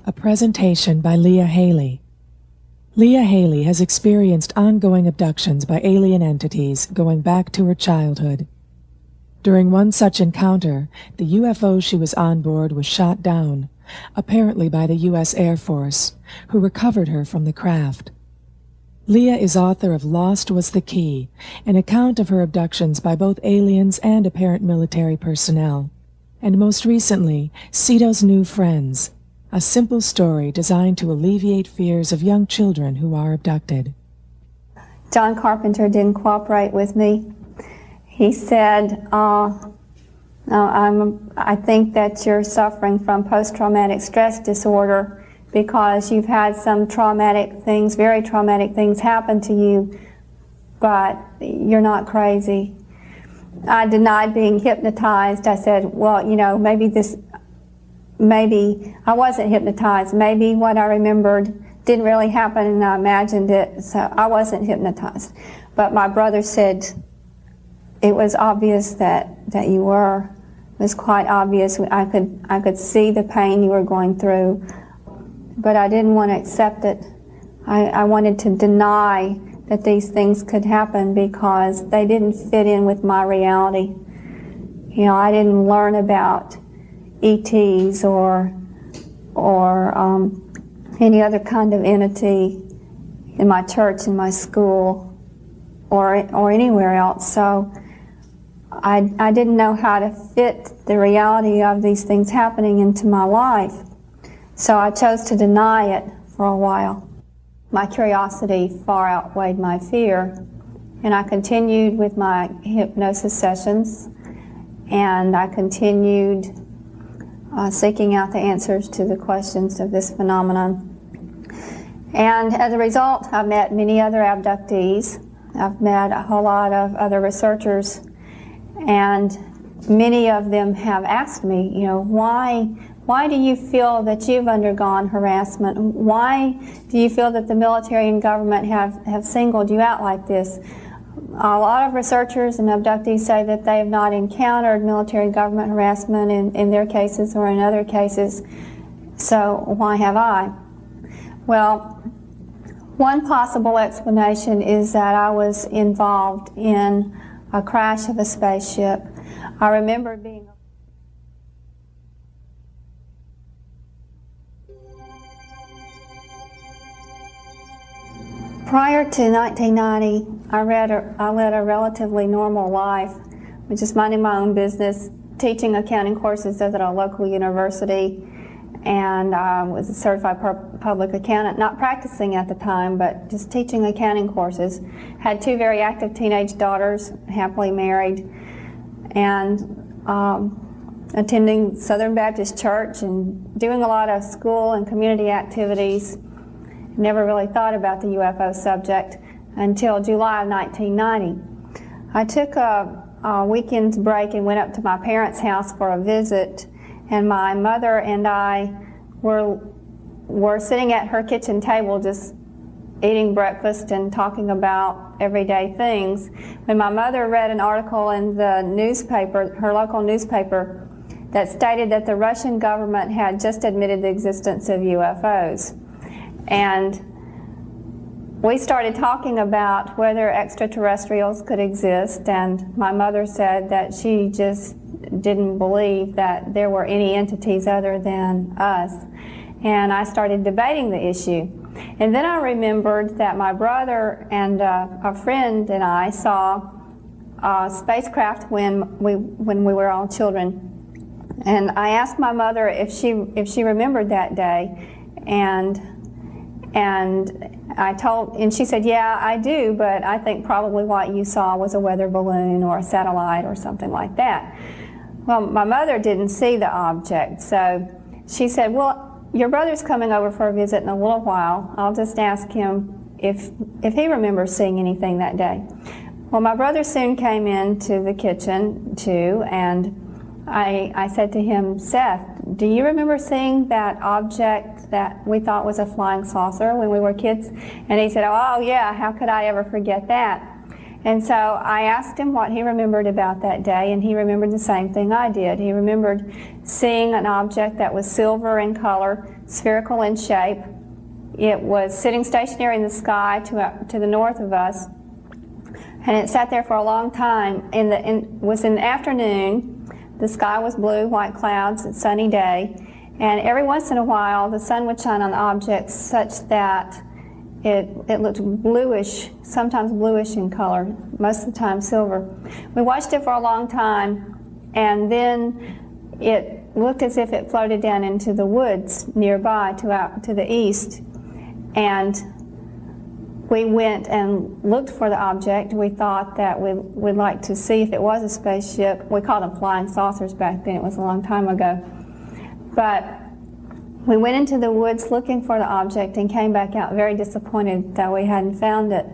A presentation by Leah Hayley. Leah Hayley has experienced ongoing abductions by alien entities going back to her childhood. During one such encounter, the UFO she was on board was shot down, apparently by the U.S. Air Force, who recovered her from the craft. Leah is author of Lost Was the Key, an account of her abductions by both aliens and apparent military personnel, and most recently, Cito's New Friends, a simple story designed to alleviate fears of young children who are abducted. John Carpenter didn't cooperate with me. He said, I think that you're suffering from post-traumatic stress disorder because you've had some traumatic things, very traumatic things happen to you, but you're not crazy. I denied being hypnotized. I said, well, you know, maybe I wasn't hypnotized. Maybe what I remembered didn't really happen and I imagined it, so I wasn't hypnotized. But my brother said it was obvious that you were. It was quite obvious. I could see the pain you were going through, but I didn't want to accept it. I wanted to deny that these things could happen because they didn't fit in with my reality. You know, I didn't learn about ETs or any other kind of entity in my church, in my school, or anywhere else. So I didn't know how to fit the reality of these things happening into my life. So I chose to deny it for a while. My curiosity far outweighed my fear, and I continued with my hypnosis sessions, and I continued seeking out the answers to the questions of this phenomenon. And as a result, I've met many other abductees. I've met a whole lot of other researchers, and many of them have asked me, you know, why do you feel that you've undergone harassment? Why do you feel that the military and government have singled you out like this? A lot of researchers and abductees say that they have not encountered military and government harassment in their cases or in other cases, so why have I? Well, one possible explanation is that I was involved in a crash of a spaceship. I remember being prior to 1990, I led a relatively normal life, which is minding my own business, teaching accounting courses at a local university, and I was a certified public accountant, not practicing at the time, but just teaching accounting courses. Had two very active teenage daughters, happily married, and attending Southern Baptist Church and doing a lot of school and community activities. Never really thought about the UFO subject until July of 1990. I took a weekend's break and went up to my parents' house for a visit, and my mother and I were sitting at her kitchen table just eating breakfast and talking about everyday things when my mother read an article in the newspaper, her local newspaper, that stated that the Russian government had just admitted the existence of UFOs. And we started talking about whether extraterrestrials could exist, and my mother said that she just didn't believe that there were any entities other than us. And I started debating the issue. And then I remembered that my brother and a friend and I saw a spacecraft when we were all children. And I asked my mother if she remembered that day, and she said, yeah, I do, but I think probably what you saw was a weather balloon or a satellite or something like that. Well, my mother didn't see the object, so she said, well, your brother's coming over for a visit in a little while. I'll just ask him if he remembers seeing anything that day. Well, my brother soon came into the kitchen too, and I said to him, Seth, do you remember seeing that object that we thought was a flying saucer when we were kids? And he said, oh yeah, how could I ever forget that? And so I asked him what he remembered about that day, and he remembered the same thing I did. He remembered seeing an object that was silver in color, spherical in shape. It was sitting stationary in the sky to the north of us, and it sat there for a long time. It was in the afternoon. The sky was blue, white clouds, it's a sunny day, and every once in a while the sun would shine on the object such that it looked bluish, sometimes bluish in color, most of the time silver. We watched it for a long time, and then it looked as if it floated down into the woods nearby to the east. And we went and looked for the object. We thought that we'd like to see if it was a spaceship. We called them flying saucers back then. It was a long time ago. But we went into the woods looking for the object and came back out very disappointed that we hadn't found it.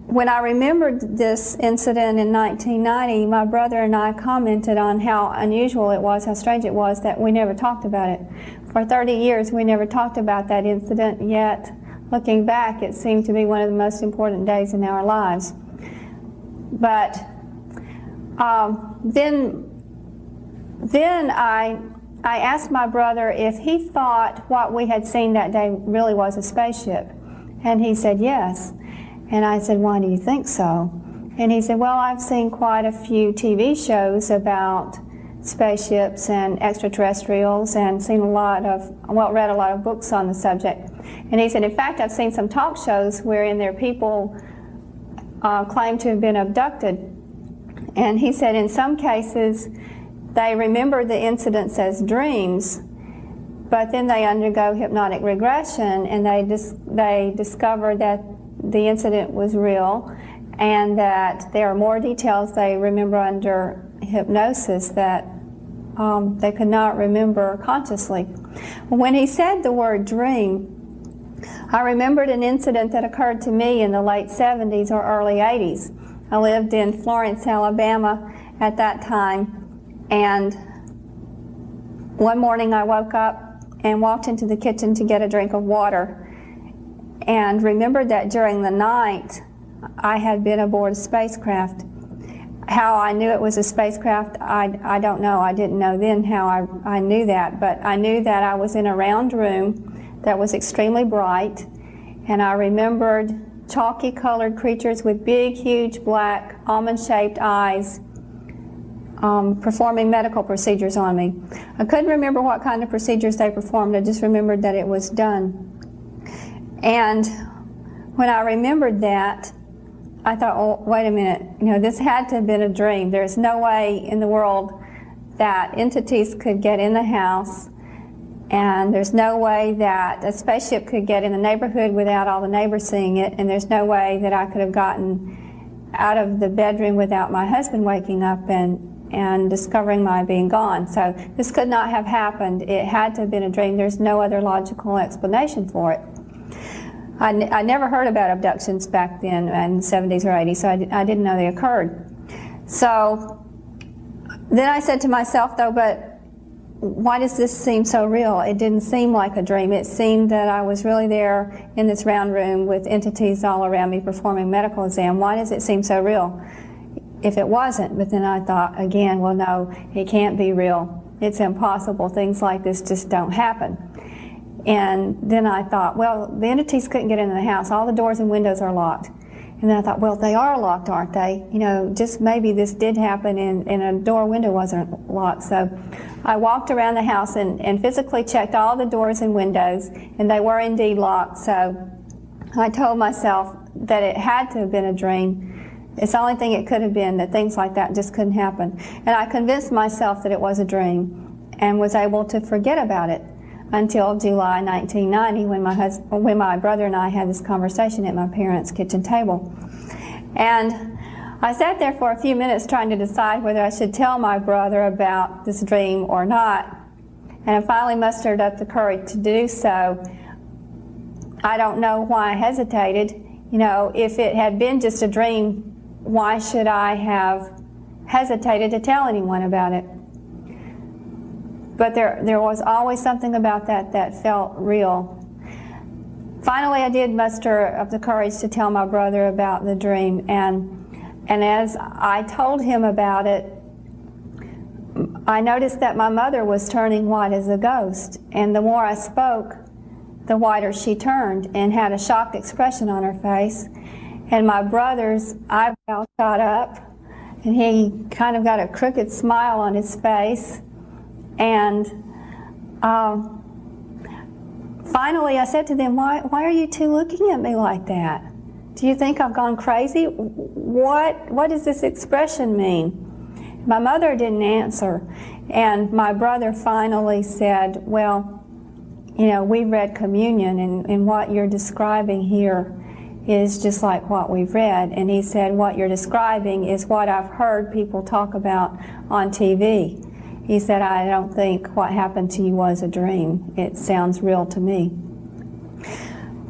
When I remembered this incident in 1990, my brother and I commented on how unusual it was, how strange it was that we never talked about it. For 30 years, we never talked about that incident, yet looking back, it seemed to be one of the most important days in our lives. But then I asked my brother if he thought what we had seen that day really was a spaceship. And he said yes. And I said, why do you think so? And he said, well, I've seen quite a few TV shows about spaceships and extraterrestrials and read a lot of books on the subject. And he said, in fact, I've seen some talk shows wherein their people claim to have been abducted. And he said in some cases, they remember the incidents as dreams, but then they undergo hypnotic regression and they discover that the incident was real and that there are more details they remember under hypnosis that they could not remember consciously. When he said the word dream, I remembered an incident that occurred to me in the late 70s or early 80s. I lived in Florence, Alabama at that time, and one morning I woke up and walked into the kitchen to get a drink of water and remembered that during the night I had been aboard a spacecraft. How I knew it was a spacecraft, I don't know. I didn't know then how I knew that, but I knew that I was in a round room that was extremely bright, and I remembered chalky colored creatures with big, huge, black, almond-shaped eyes performing medical procedures on me. I couldn't remember what kind of procedures they performed. I just remembered that it was done. And when I remembered that, I thought, oh, wait a minute, this had to have been a dream. There's no way in the world that entities could get in the house, and there's no way that a spaceship could get in the neighborhood without all the neighbors seeing it, and there's no way that I could have gotten out of the bedroom without my husband waking up and discovering my being gone. So this could not have happened. It had to have been a dream. There's no other logical explanation for it. I never heard about abductions back then in the 70s or 80s, so I didn't know they occurred. So then I said to myself, though, but why does this seem so real? It didn't seem like a dream. It seemed that I was really there in this round room with entities all around me performing medical exam. Why does it seem so real if it wasn't? But then I thought again, well, no, it can't be real. It's impossible. Things like this just don't happen. And then I thought, well, the entities couldn't get into the house. All the doors and windows are locked. And then I thought, well, they are locked, aren't they? Just maybe this did happen and a door window wasn't locked. So I walked around the house and physically checked all the doors and windows, and they were indeed locked. So I told myself that it had to have been a dream. It's the only thing it could have been, that things like that just couldn't happen. And I convinced myself that it was a dream and was able to forget about it until July 1990 when my brother and I had this conversation at my parents' kitchen table. And I sat there for a few minutes trying to decide whether I should tell my brother about this dream or not. And I finally mustered up the courage to do so. I don't know why I hesitated. If it had been just a dream, why should I have hesitated to tell anyone about it? But there was always something about that felt real. Finally, I did muster up the courage to tell my brother about the dream, and as I told him about it, I noticed that my mother was turning white as a ghost, and the more I spoke, the whiter she turned and had a shocked expression on her face. And my brother's eyebrow shot up, and he kind of got a crooked smile on his face. And finally I said to them, why are you two looking at me like that? Do you think I've gone crazy? What does this expression mean? My mother didn't answer, and my brother finally said, well, you know, we read communion, and what you're describing here is just like what we've read. And he said, what you're describing is what I've heard people talk about on TV. He said, I don't think what happened to you was a dream. It sounds real to me.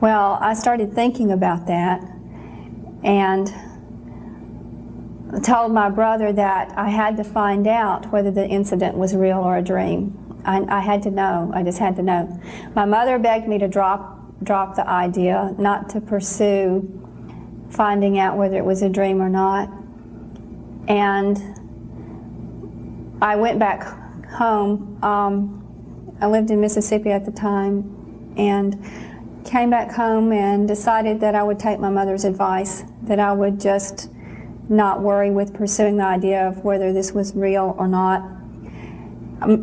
Well, I started thinking about that and told my brother that I had to find out whether the incident was real or a dream. I had to know. I just had to know. My mother begged me to drop the idea, not to pursue finding out whether it was a dream or not. And I went back home. I lived in Mississippi at the time, and came back home and decided that I would take my mother's advice, that I would just not worry with pursuing the idea of whether this was real or not.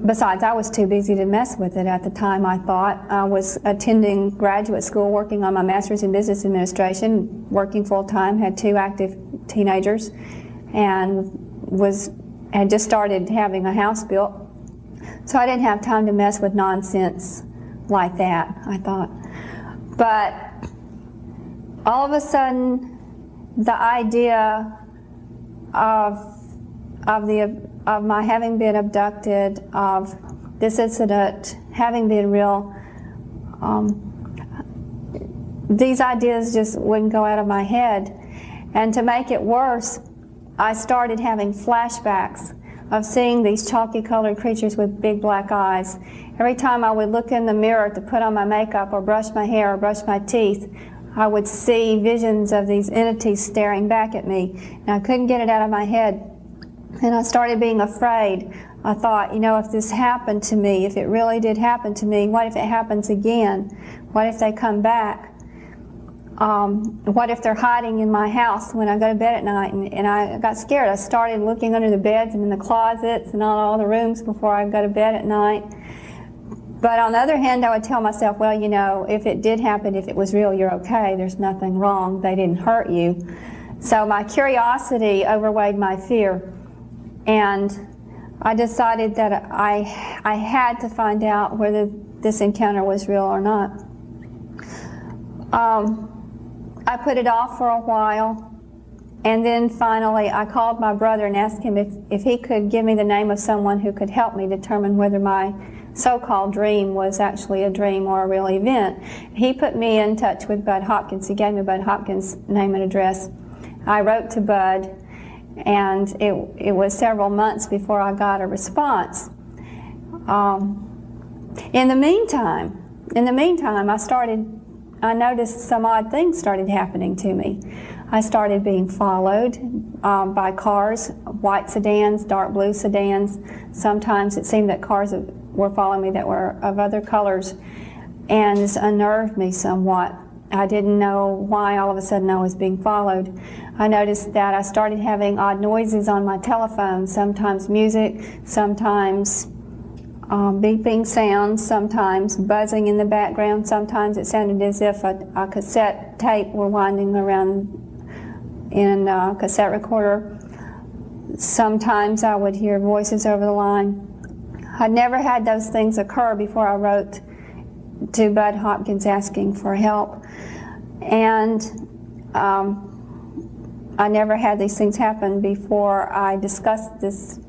Besides, I was too busy to mess with it at the time, I thought. I was attending graduate school, working on my master's in business administration, working full-time, had 2 active teenagers, and had just started having a house built. So I didn't have time to mess with nonsense like that, I thought. But all of a sudden, the idea of my having been abducted, of this incident having been real, these ideas just wouldn't go out of my head. And to make it worse, I started having flashbacks of seeing these chalky-colored creatures with big black eyes. Every time I would look in the mirror to put on my makeup or brush my hair or brush my teeth, I would see visions of these entities staring back at me, and I couldn't get it out of my head. And I started being afraid. I thought, you know, if this happened to me, if it really did happen to me, what if it happens again? What if they come back? What if they're hiding in my house when I go to bed at night? And I got scared. I started looking under the beds and in the closets and all the rooms before I go to bed at night. But on the other hand, I would tell myself, well, you know, if it did happen, if it was real, you're okay. There's nothing wrong. They didn't hurt you. So my curiosity outweighed my fear. And I decided that I had to find out whether this encounter was real or not. I put it off for a while, and then finally I called my brother and asked him if he could give me the name of someone who could help me determine whether my so-called dream was actually a dream or a real event. He put me in touch with Bud Hopkins. He gave me Bud Hopkins' name and address. I wrote to Bud, and it was several months before I got a response. In the meantime, I noticed some odd things started happening to me. I started being followed by cars, white sedans, dark blue sedans. Sometimes it seemed that cars were following me that were of other colors, and this unnerved me somewhat. I didn't know why all of a sudden I was being followed. I noticed that I started having odd noises on my telephone, sometimes music, sometimes beeping sounds, sometimes buzzing in the background. Sometimes it sounded as if a cassette tape were winding around in a cassette recorder. Sometimes I would hear voices over the line. I'd never had those things occur before I wrote to Bud Hopkins asking for help. And I never had these things happen before I discussed this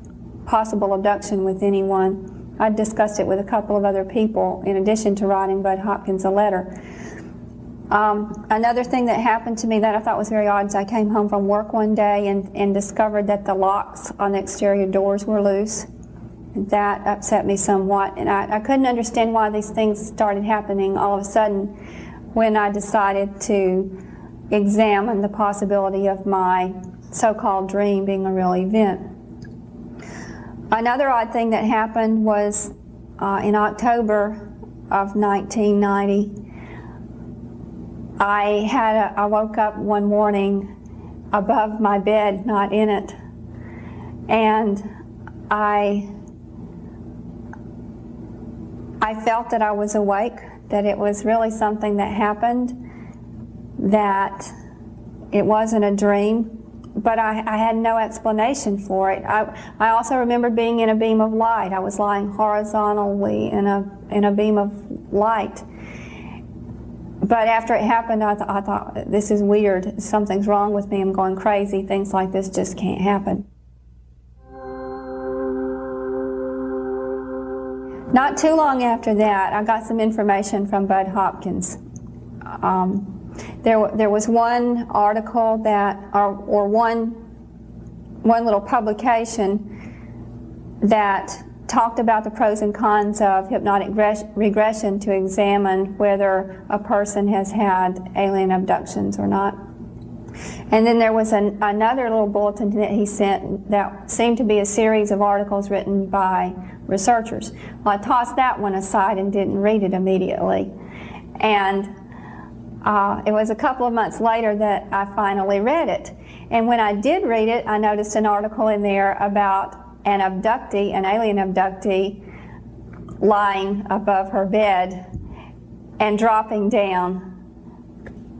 possible abduction with anyone. I discussed it with a couple of other people in addition to writing Bud Hopkins a letter. Another thing that happened to me that I thought was very odd is I came home from work one day and discovered that the locks on the exterior doors were loose. That upset me somewhat, and I couldn't understand why these things started happening all of a sudden when I decided to examine the possibility of my so-called dream being a real event. Another odd thing that happened was in October of 1990, I woke up one morning above my bed, not in it, and I felt that I was awake, that it was really something that happened, that it wasn't a dream, but I had no explanation for it. I also remembered being in a beam of light. I was lying horizontally in a beam of light. But after it happened, I thought, this is weird. Something's wrong with me. I'm going crazy. Things like this just can't happen. Not too long after that, I got some information from Bud Hopkins. There was one article or one little publication that talked about the pros and cons of hypnotic regression to examine whether a person has had alien abductions or not. And then there was another little bulletin that he sent that seemed to be a series of articles written by researchers. Well, I tossed that one aside and didn't read it immediately. And it was a couple of months later that I finally read it. And when I did read it, I noticed an article in there about an abductee, an alien abductee, lying above her bed and dropping down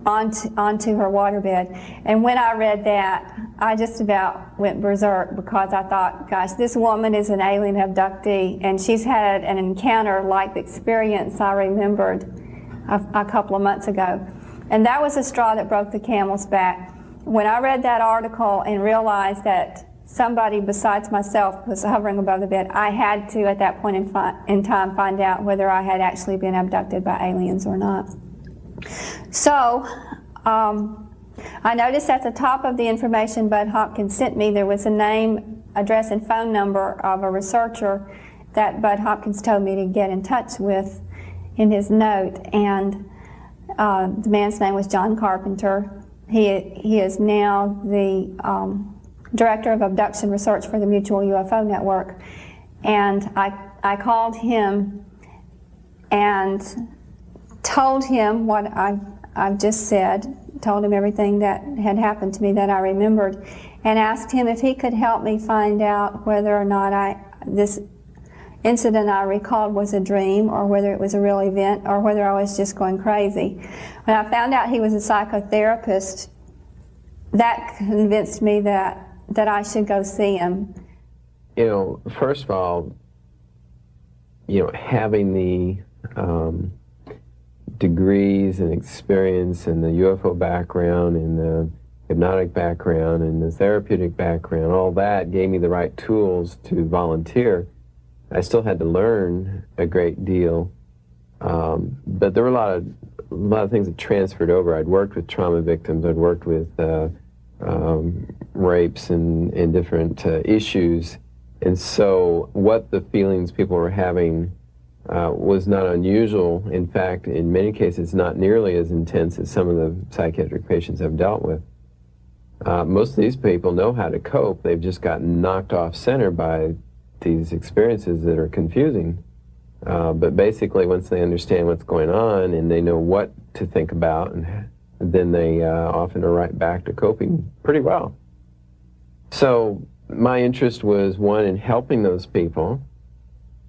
onto her waterbed. And when I read that, I just about went berserk, because I thought, gosh, this woman is an alien abductee, and she's had an encounter like the experience I remembered a couple of months ago. And that was the straw that broke the camel's back. When I read that article and realized that somebody besides myself was hovering above the bed, I had to, at that point in time, find out whether I had actually been abducted by aliens or not. So, I noticed at the top of the information Bud Hopkins sent me, there was a name, address, and phone number of a researcher that Bud Hopkins told me to get in touch with in his note. And the man's name was John Carpenter. He is now the Director of Abduction Research for the Mutual UFO Network. And I called him and told him what I've just said, told him everything that had happened to me that I remembered, and asked him if he could help me find out whether or not this incident I recalled was a dream, or whether it was a real event, or whether I was just going crazy. When I found out he was a psychotherapist, that convinced me that I should go see him. You know, first of all, having the degrees and experience and the UFO background and the hypnotic background and the therapeutic background, all that gave me the right tools to volunteer. I still had to learn a great deal, but there were a lot of things that transferred over. I'd worked with trauma victims. I'd worked with rapes and different issues, and so what the feelings people were having was not unusual. In fact, in many cases, not nearly as intense as some of the psychiatric patients I've dealt with. Most of these people know how to cope. They've just gotten knocked off center by these experiences that are confusing. But basically, once they understand what's going on and they know what to think about, and then they often are right back to coping pretty well. So my interest was, one, in helping those people.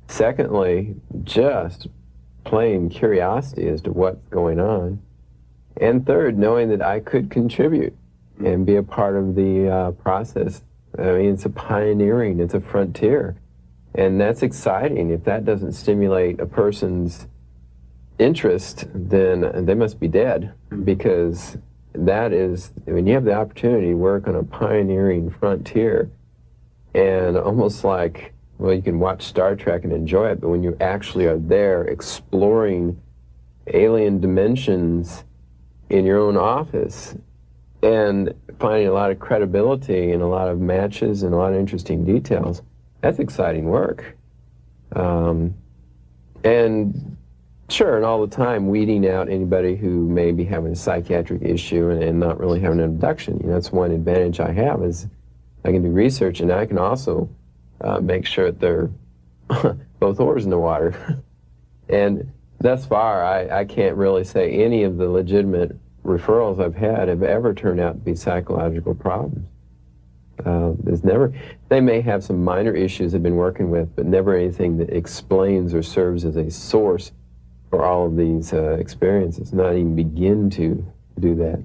Secondly, just plain curiosity as to what's going on. And third, knowing that I could contribute and be a part of the process. I mean, it's a pioneering, it's a frontier. And that's exciting. If that doesn't stimulate a person's interest, then they must be dead. Because that is, when you have the opportunity to work on a pioneering frontier, and almost like, well, you can watch Star Trek and enjoy it, but when you actually are there exploring alien dimensions in your own office and finding a lot of credibility and a lot of matches and a lot of interesting details, that's exciting work. And Sure, and all the time weeding out anybody who may be having a psychiatric issue and not really having an abduction. That's one advantage I have, is I can do research, and I can also make sure that they're both oars in the water. And thus far, I can't really say any of the legitimate referrals I've had have ever turned out to be psychological problems. They may have some minor issues they've been working with, but never anything that explains or serves as a source for all of these experiences, not even begin to do that.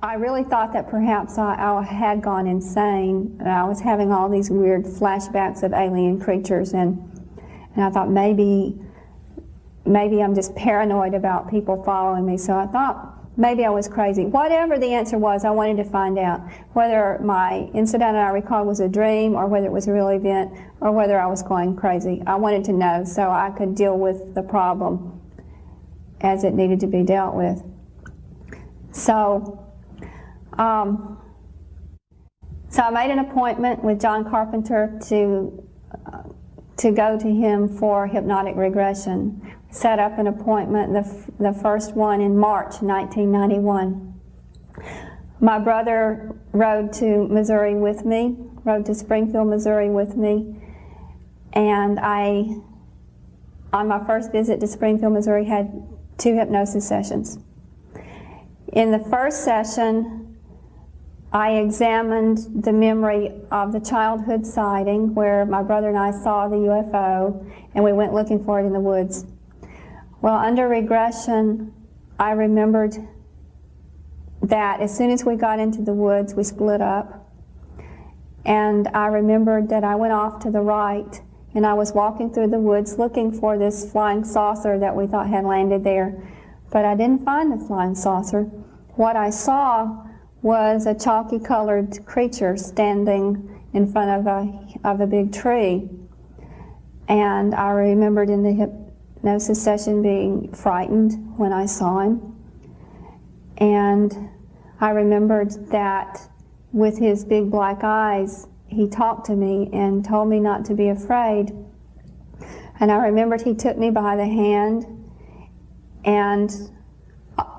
I really thought that perhaps I had gone insane. I was having all these weird flashbacks of alien creatures, and I thought maybe I'm just paranoid about people following me, so I thought maybe I was crazy. Whatever the answer was, I wanted to find out whether my incident I recall was a dream, or whether it was a real event, or whether I was going crazy. I wanted to know so I could deal with the problem as it needed to be dealt with. So I made an appointment with John Carpenter to go to him for hypnotic regression. Set up an appointment, the first one in March 1991. My brother rode to Missouri with me, rode to Springfield, Missouri with me, and on my first visit to Springfield, Missouri, had 2 hypnosis sessions. In the first session, I examined the memory of the childhood sighting where my brother and I saw the UFO, and we went looking for it in the woods. Well, under regression, I remembered that as soon as we got into the woods, we split up. And I remembered that I went off to the right, and I was walking through the woods looking for this flying saucer that we thought had landed there. But I didn't find the flying saucer. What I saw was a chalky-colored creature standing in front of a big tree. And I remembered in the hypnosis session being frightened when I saw him. And I remembered that with his big black eyes, he talked to me and told me not to be afraid. And I remembered he took me by the hand, and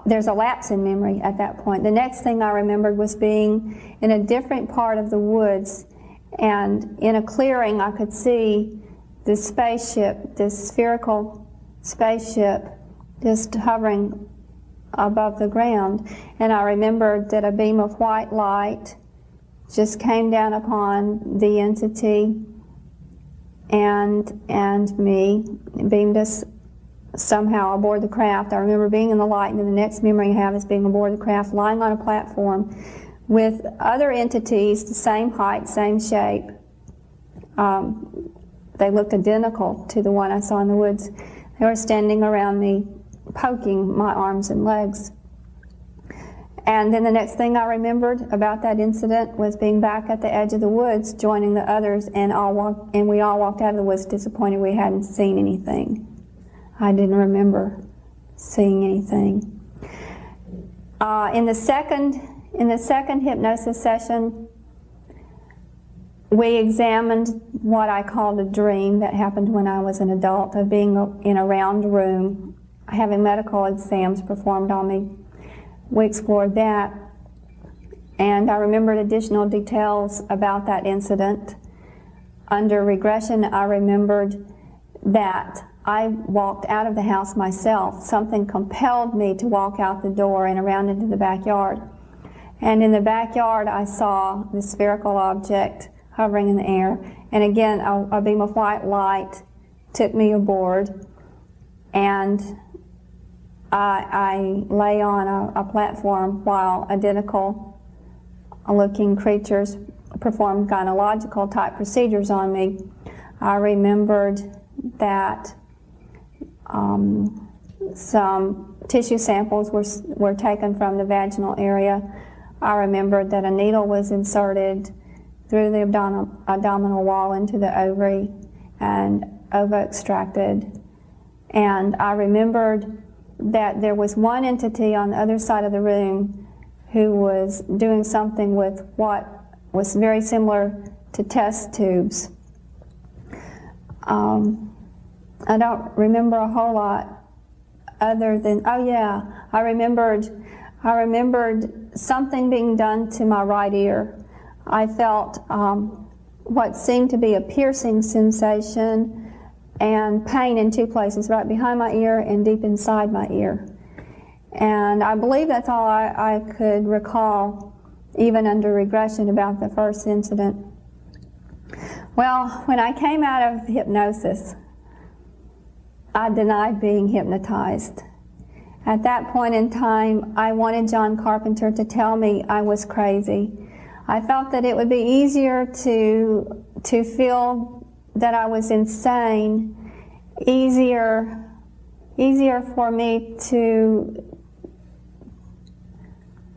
there's a lapse in memory at that point. The next thing I remembered was being in a different part of the woods, and in a clearing I could see this spaceship, this spherical spaceship, just hovering above the ground. And I remembered that a beam of white light just came down upon the entity and me, beamed us somehow aboard the craft. I remember being in the light, and then the next memory I have is being aboard the craft, lying on a platform with other entities, the same height, same shape. They looked identical to the one I saw in the woods. They were standing around me, poking my arms and legs. And then the next thing I remembered about that incident was being back at the edge of the woods, joining the others, and we all walked out of the woods disappointed we hadn't seen anything. I didn't remember seeing anything. In the second hypnosis session, we examined what I called a dream that happened when I was an adult, of being in a round room, having medical exams performed on me. We explored that, and I remembered additional details about that incident. Under regression, I remembered that I walked out of the house myself. Something compelled me to walk out the door and around into the backyard. And in the backyard, I saw this spherical object hovering in the air. And again, a beam of white light took me aboard, and I lay on a platform while identical-looking creatures performed gynecological type procedures on me. I remembered that some tissue samples were taken from the vaginal area. I remembered that a needle was inserted through the abdominal wall into the ovary and ova extracted. And I remembered that there was one entity on the other side of the room who was doing something with what was very similar to test tubes. I don't remember a whole lot other than, oh yeah, I remembered something being done to my right ear. I felt what seemed to be a piercing sensation and pain in two places, right behind my ear and deep inside my ear. And I believe that's all I could recall, even under regression, about the first incident. Well, when I came out of hypnosis, I denied being hypnotized. At that point in time, I wanted John Carpenter to tell me I was crazy. I felt that it would be easier to feel that I was insane, easier for me to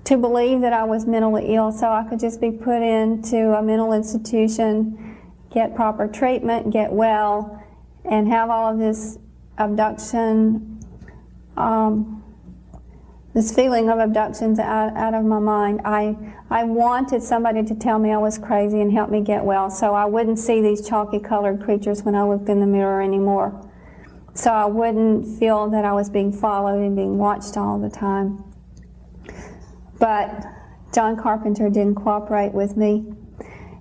believe that I was mentally ill, so I could just be put into a mental institution, get proper treatment, get well, and have all of this abduction, this feeling of abductions out of my mind. I wanted somebody to tell me I was crazy and help me get well, so I wouldn't see these chalky colored creatures when I looked in the mirror anymore. So I wouldn't feel that I was being followed and being watched all the time. But John Carpenter didn't cooperate with me.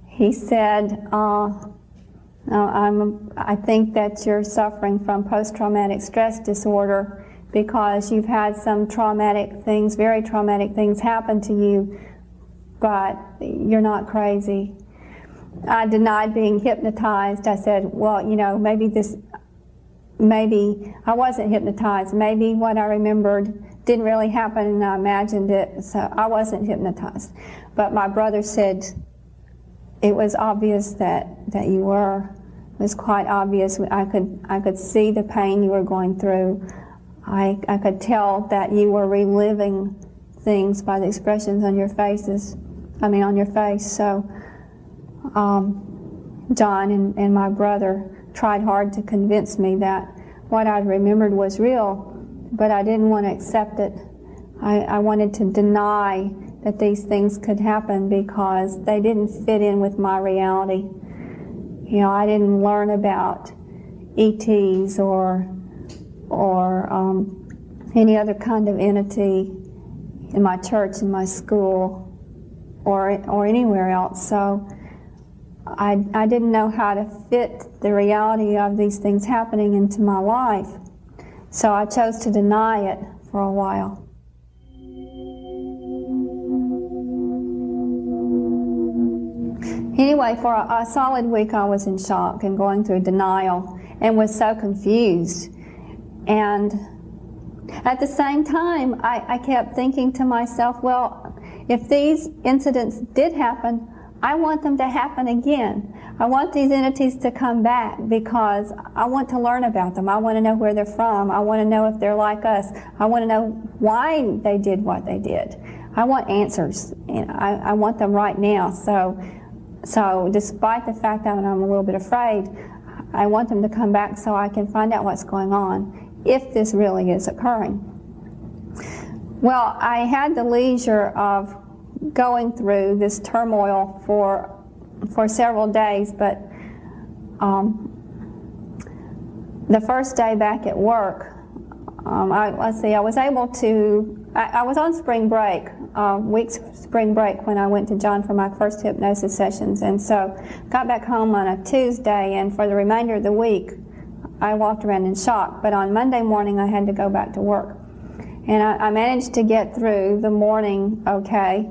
He said, I think that you're suffering from post-traumatic stress disorder because you've had some traumatic things, very traumatic things happen to you, but you're not crazy. I denied being hypnotized. I said, well, you know, maybe I wasn't hypnotized. Maybe what I remembered didn't really happen and I imagined it, so I wasn't hypnotized. But my brother said it was obvious that you were. It was quite obvious. I could see the pain you were going through. I could tell that you were reliving things by the expressions on your faces. On your face. So John and my brother tried hard to convince me that what I'd remembered was real, but I didn't want to accept it. I wanted to deny that these things could happen because they didn't fit in with my reality. You know, I didn't learn about ETs or any other kind of entity in my church, in my school, or anywhere else. So I didn't know how to fit the reality of these things happening into my life. So I chose to deny it for a while. Anyway, for a solid week I was in shock and going through denial and was so confused. And at the same time, I kept thinking to myself, well, if these incidents did happen, I want them to happen again. I want these entities to come back because I want to learn about them. I want to know where they're from. I want to know if they're like us. I want to know why they did what they did. I want answers, and I want them right now. So despite the fact that I'm a little bit afraid, I want them to come back so I can find out what's going on, if this really is occurring. Well, I had the leisure of going through this turmoil for several days, but the first day back at work, I was on spring break, week's spring break, when I went to John for my first hypnosis sessions, and so got back home on a Tuesday, and for the remainder of the week I walked around in shock. But on Monday morning I had to go back to work, and I managed to get through the morning okay.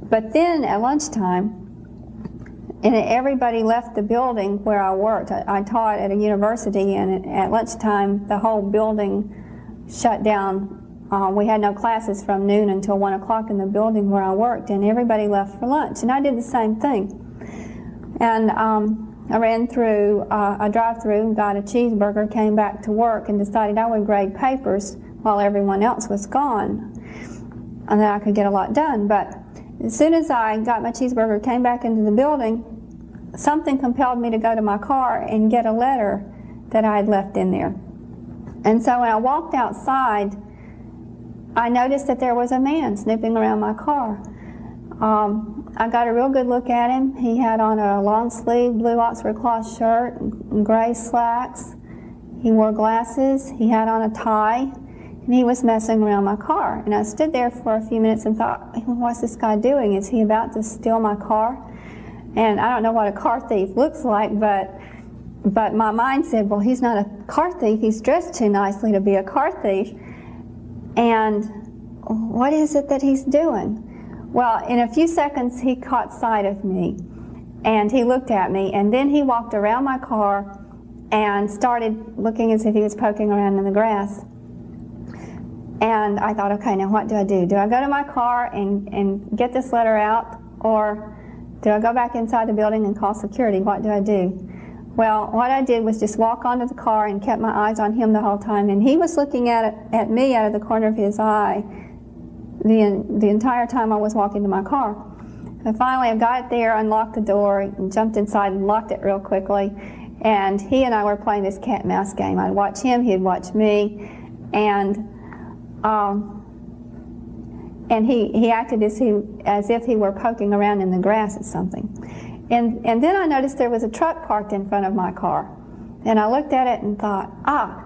But then at lunchtime, and everybody left the building where I worked. I taught at a university, and at lunchtime the whole building shut down. We had no classes from noon until 1 o'clock in the building where I worked, and everybody left for lunch, and I did the same thing. And I ran through a drive-through, got a cheeseburger, came back to work, and decided I would grade papers while everyone else was gone, and then I could get a lot done. But as soon as I got my cheeseburger, came back into the building, something compelled me to go to my car and get a letter that I had left in there. And so when I walked outside, I noticed that there was a man snooping around my car. I got a real good look at him. He had on a long-sleeved blue Oxford cloth shirt and gray slacks. He wore glasses, he had on a tie, and he was messing around my car. And I stood there for a few minutes and thought, what's this guy doing? Is he about to steal my car? And I don't know what a car thief looks like, but my mind said, well, he's not a car thief. He's dressed too nicely to be a car thief. And what is it that he's doing? Well, in a few seconds, he caught sight of me, and he looked at me, and then he walked around my car and started looking as if he was poking around in the grass. And I thought, okay, now what do I do? Do I go to my car and get this letter out, or do I go back inside the building and call security? What do I do? Well, what I did was just walk onto the car and kept my eyes on him the whole time, and he was looking at me out of the corner of his eye the entire time I was walking to my car. And finally I got there, unlocked the door, and jumped inside and locked it real quickly. And he and I were playing this cat and mouse game. I'd watch him, he'd watch me, and he acted as if he were poking around in the grass at something. And then I noticed there was a truck parked in front of my car. And I looked at it and thought,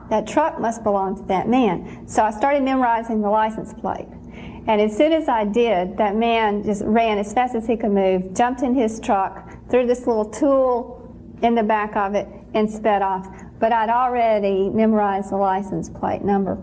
that truck must belong to that man. So I started memorizing the license plate. And as soon as I did, that man just ran as fast as he could move, jumped in his truck, threw this little tool in the back of it, and sped off. But I'd already memorized the license plate number.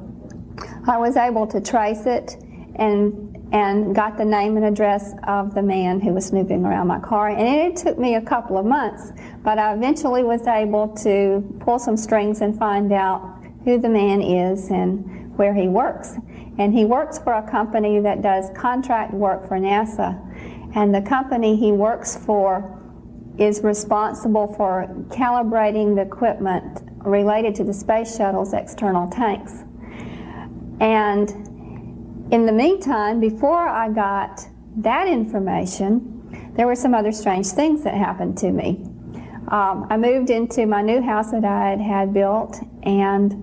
I was able to trace it and got the name and address of the man who was snooping around my car. And it took me a couple of months, but I eventually was able to pull some strings and find out who the man is and where he works. And he works for a company that does contract work for NASA. And the company he works for is responsible for calibrating the equipment related to the space shuttle's external tanks. And in the meantime, before I got that information, there were some other strange things that happened to me. I moved into my new house that I had built, and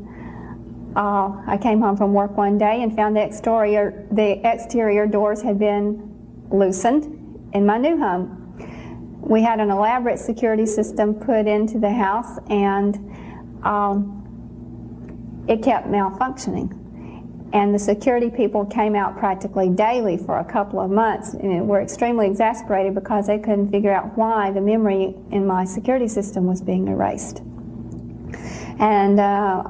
I came home from work one day and found the exterior doors had been loosened in my new home. We had an elaborate security system put into the house, and it kept malfunctioning. And the security people came out practically daily for a couple of months and were extremely exasperated because they couldn't figure out why the memory in my security system was being erased. And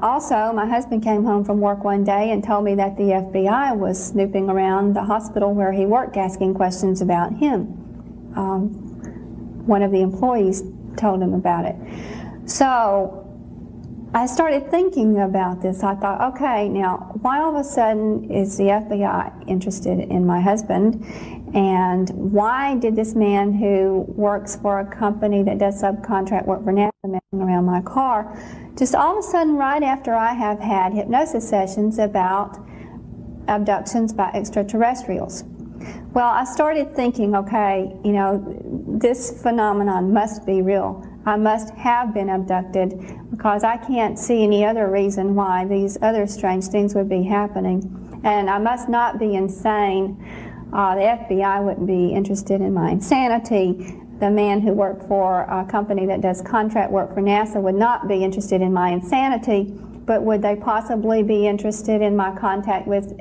also, my husband came home from work one day and told me that the FBI was snooping around the hospital where he worked, asking questions about him. One of the employees told him about it. So I started thinking about this. I thought, okay, now, why all of a sudden is the FBI interested in my husband? And why did this man who works for a company that does subcontract work for NASA messing around my car, just all of a sudden, right after I have had hypnosis sessions about abductions by extraterrestrials? Well, I started thinking, okay, this phenomenon must be real. I must have been abducted, because I can't see any other reason why these other strange things would be happening. And I must not be insane. The FBI wouldn't be interested in my insanity. The man who worked for a company that does contract work for NASA would not be interested in my insanity, but would they possibly be interested in my contact with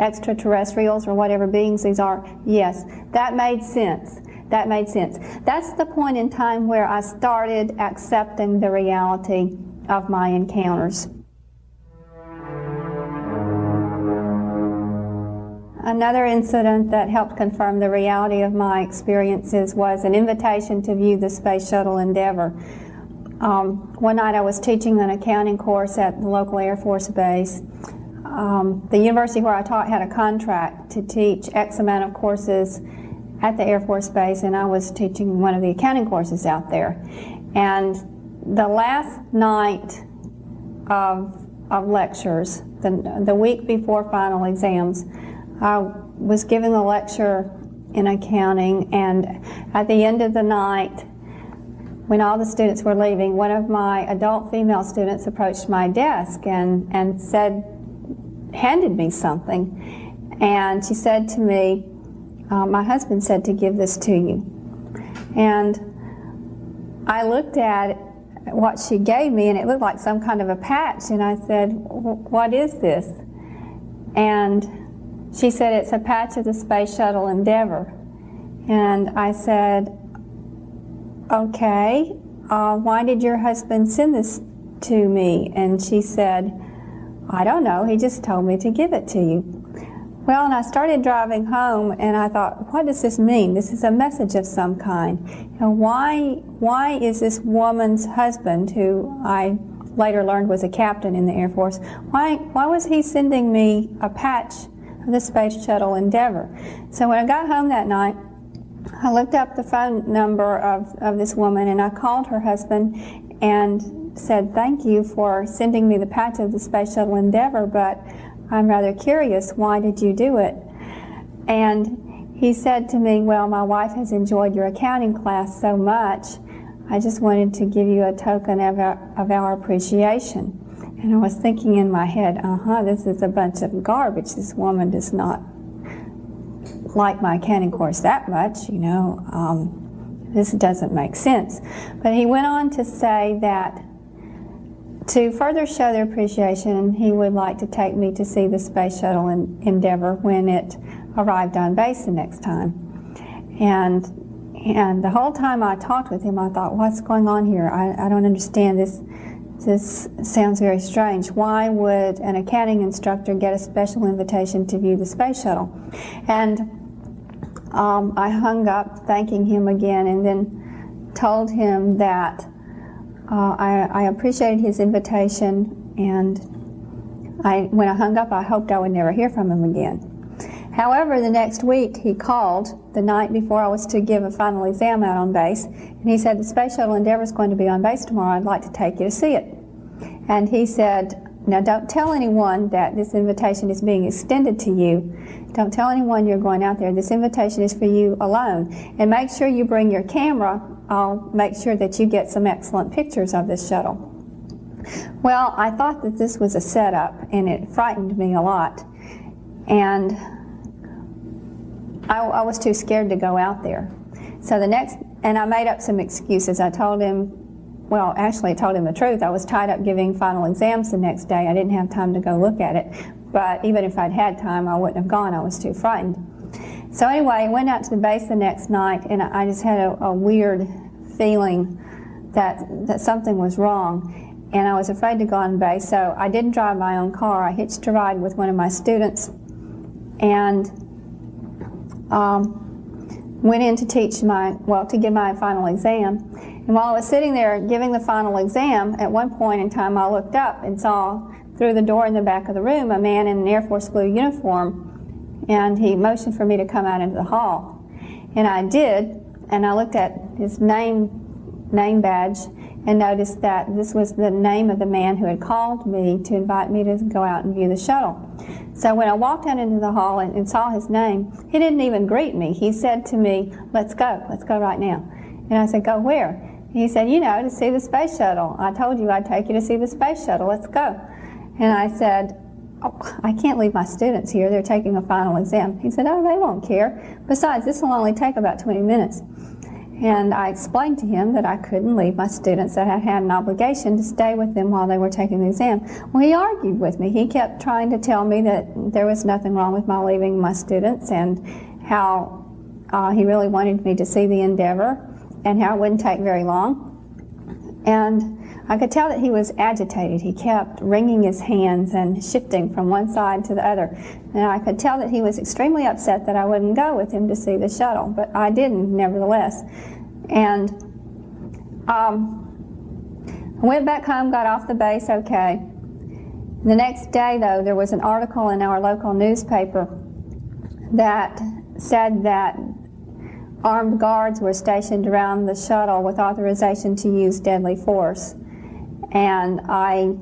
extraterrestrials or whatever beings these are? Yes, that made sense. That made sense. That's the point in time where I started accepting the reality of my encounters. Another incident that helped confirm the reality of my experiences was an invitation to view the Space Shuttle Endeavour. One night I was teaching an accounting course at the local Air Force base. The university where I taught had a contract to teach X amount of courses at the Air Force Base, and I was teaching one of the accounting courses out there. And the last night of lectures, the week before final exams, I was giving a lecture in accounting, and at the end of the night, when all the students were leaving, one of my adult female students approached my desk and handed me something. And she said to me, my husband said to give this to you. And I looked at what she gave me, and it looked like some kind of a patch. And I said, "What is this?" And she said, "It's a patch of the Space Shuttle Endeavour." And I said, "Okay, why did your husband send this to me?" And she said, "I don't know, he just told me to give it to you." Well, and I started driving home, and I thought, what does this mean? This is a message of some kind. You know, why is this woman's husband, who I later learned was a captain in the Air Force, why was he sending me a patch of the Space Shuttle Endeavour? So when I got home that night, I looked up the phone number of this woman, and I called her husband and said, "Thank you for sending me the patch of the Space Shuttle Endeavour, but I'm rather curious, why did you do it?" And he said to me, "Well, my wife has enjoyed your accounting class so much, I just wanted to give you a token of our appreciation." And I was thinking in my head, this is a bunch of garbage. This woman does not like my accounting course that much, this doesn't make sense. But he went on to say that to further show their appreciation, he would like to take me to see the Space Shuttle Endeavour when it arrived on base the next time. And the whole time I talked with him, I thought, what's going on here? I don't understand this. This sounds very strange. Why would an accounting instructor get a special invitation to view the space shuttle? And I hung up thanking him again, and then told him that I appreciated his invitation, and when I hung up, I hoped I would never hear from him again. However, the next week he called the night before I was to give a final exam out on base, and he said, "The Space Shuttle Endeavour is going to be on base tomorrow. I'd like to take you to see it." And he said, "Now don't tell anyone that this invitation is being extended to you. Don't tell anyone you're going out there. This invitation is for you alone. And make sure you bring your camera. I'll make sure that you get some excellent pictures of this shuttle." Well, I thought that this was a setup, and it frightened me a lot. And I was too scared to go out there. So and I made up some excuses. I told him, I told him the truth. I was tied up giving final exams the next day. I didn't have time to go look at it. But even if I'd had time, I wouldn't have gone. I was too frightened. So anyway, I went out to the base the next night, and I just had a weird feeling that something was wrong. And I was afraid to go on base, so I didn't drive my own car. I hitched a ride with one of my students, and went in to give my final exam. And while I was sitting there giving the final exam, at one point in time I looked up and saw through the door in the back of the room a man in an Air Force blue uniform, and he motioned for me to come out into the hall. And I did, and I looked at his name badge and noticed that this was the name of the man who had called me to invite me to go out and view the shuttle. So when I walked out into the hall and saw his name, he didn't even greet me. He said to me, let's go right now." And I said, "Go where?" He said, "To see the space shuttle. I told you I'd take you to see the space shuttle. Let's go." And I said, "Oh, I can't leave my students here. They're taking a final exam." He said, "Oh, they won't care. Besides, this will only take about 20 minutes. And I explained to him that I couldn't leave my students, that I had an obligation to stay with them while they were taking the exam. Well, he argued with me. He kept trying to tell me that there was nothing wrong with my leaving my students, and how he really wanted me to see the Endeavour, and how it wouldn't take very long. And I could tell that he was agitated. He kept wringing his hands and shifting from one side to the other. And I could tell that he was extremely upset that I wouldn't go with him to see the shuttle, but I didn't, nevertheless. And I went back home, got off the base okay. The next day, though, there was an article in our local newspaper that said that armed guards were stationed around the shuttle with authorization to use deadly force. And I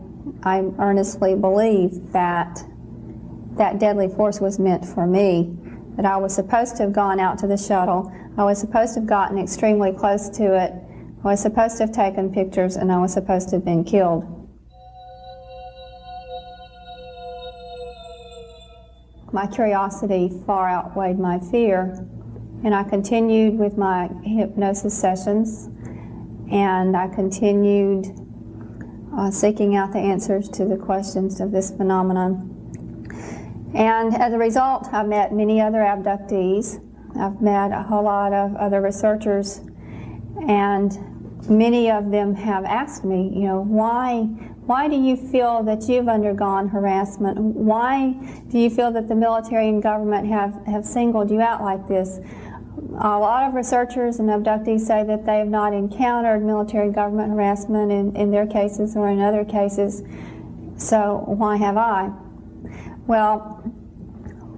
earnestly believe that deadly force was meant for me, that I was supposed to have gone out to the shuttle, I was supposed to have gotten extremely close to it, I was supposed to have taken pictures, and I was supposed to have been killed. My curiosity far outweighed my fear, and I continued with my hypnosis sessions. and I continued seeking out the answers to the questions of this phenomenon. And as a result, I've met many other abductees. I've met a whole lot of other researchers, and many of them have asked me, why do you feel that you've undergone harassment? Why do you feel that the military and government have singled you out like this? A lot of researchers and abductees say that they have not encountered military government harassment in their cases or in other cases, so why have I? Well,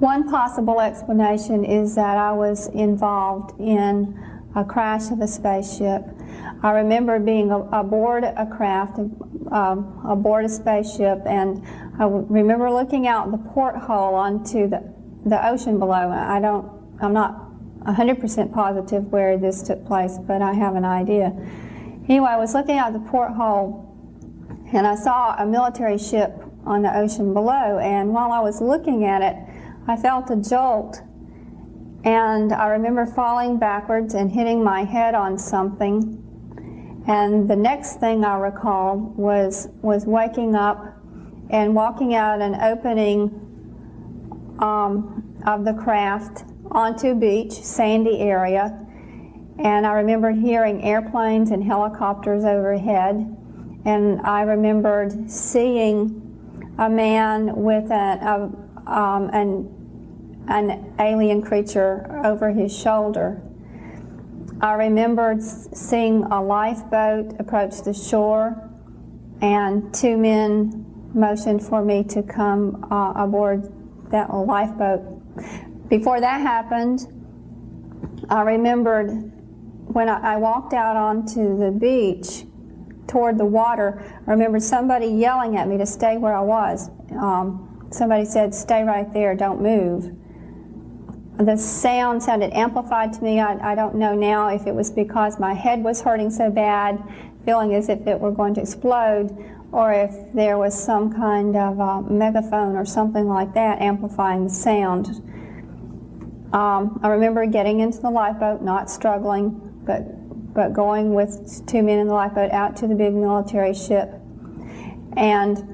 one possible explanation is that I was involved in a crash of a spaceship. I remember being aboard a craft, aboard a spaceship, and I remember looking out the porthole onto the ocean below. I'm not 100% positive where this took place, but I have an idea. Anyway, I was looking out the porthole, and I saw a military ship on the ocean below, and while I was looking at it, I felt a jolt, and I remember falling backwards and hitting my head on something. And the next thing I recalled was waking up and walking out an opening of the craft onto a beach, sandy area. And I remembered hearing airplanes and helicopters overhead. And I remembered seeing a man with an alien creature over his shoulder. I remembered seeing a lifeboat approach the shore, and two men motioned for me to come aboard that lifeboat. Before that happened, I remembered when I walked out onto the beach toward the water, I remembered somebody yelling at me to stay where I was. Somebody said, "Stay right there, don't move." The sound sounded amplified to me. I don't know now if it was because my head was hurting so bad, feeling as if it were going to explode, or if there was some kind of megaphone or something like that amplifying the sound. I remember getting into the lifeboat, not struggling, but going with two men in the lifeboat out to the big military ship. And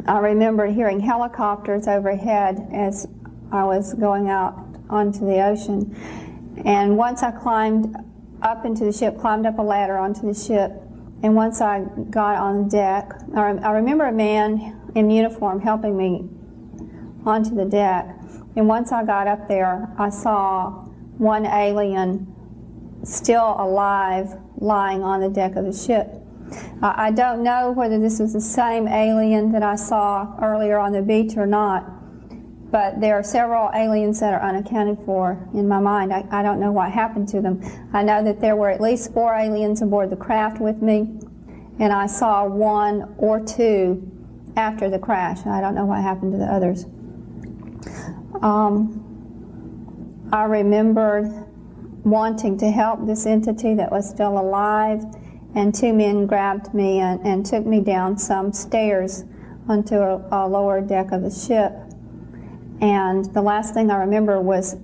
I remember hearing helicopters overhead as I was going out onto the ocean. And once I climbed up into the ship, climbed up a ladder onto the ship, and once I got on the deck, I remember a man in uniform helping me onto the deck. And once I got up there, I saw one alien still alive lying on the deck of the ship. I don't know whether this was the same alien that I saw earlier on the beach or not, but there are several aliens that are unaccounted for in my mind. I don't know what happened to them. I know that there were at least 4 aliens aboard the craft with me, and I saw 1 or 2 after the crash. I don't know what happened to the others. I remembered wanting to help this entity that was still alive, and 2 men grabbed me and took me down some stairs onto a lower deck of the ship. And the last thing I remember was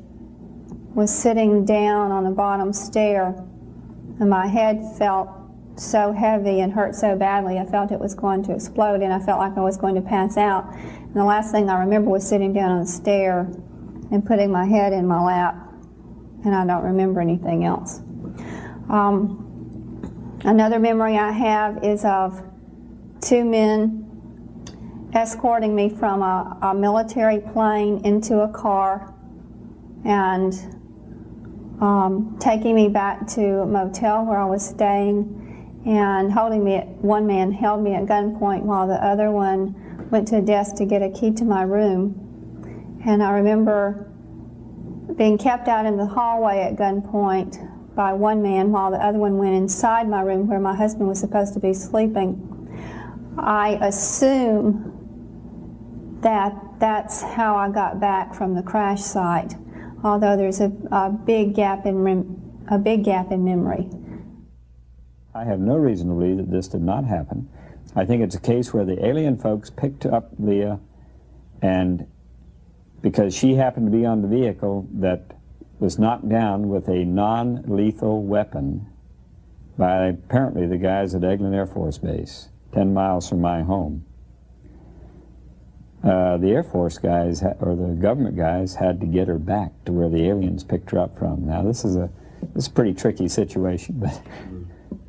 sitting down on the bottom stair, and my head felt so heavy and hurt so badly. I felt it was going to explode, and I felt like I was going to pass out. And the last thing I remember was sitting down on the stair and putting my head in my lap, and I don't remember anything else. Another memory I have is of 2 men escorting me from a military plane into a car and taking me back to a motel where I was staying and holding me. One man held me at gunpoint while the other one went to a desk to get a key to my room. And I remember being kept out in the hallway at gunpoint by one man while the other one went inside my room where my husband was supposed to be sleeping. I assume that's how I got back from the crash site, although there's a big gap in memory. I have no reason to believe that this did not happen. I think it's a case where the alien folks picked up Leah, and because she happened to be on the vehicle that was knocked down with a non-lethal weapon, by apparently the guys at Eglin Air Force Base, 10 miles from my home. The Air Force guys, or the government guys, had to get her back to where the aliens picked her up from. Now this is a pretty tricky situation,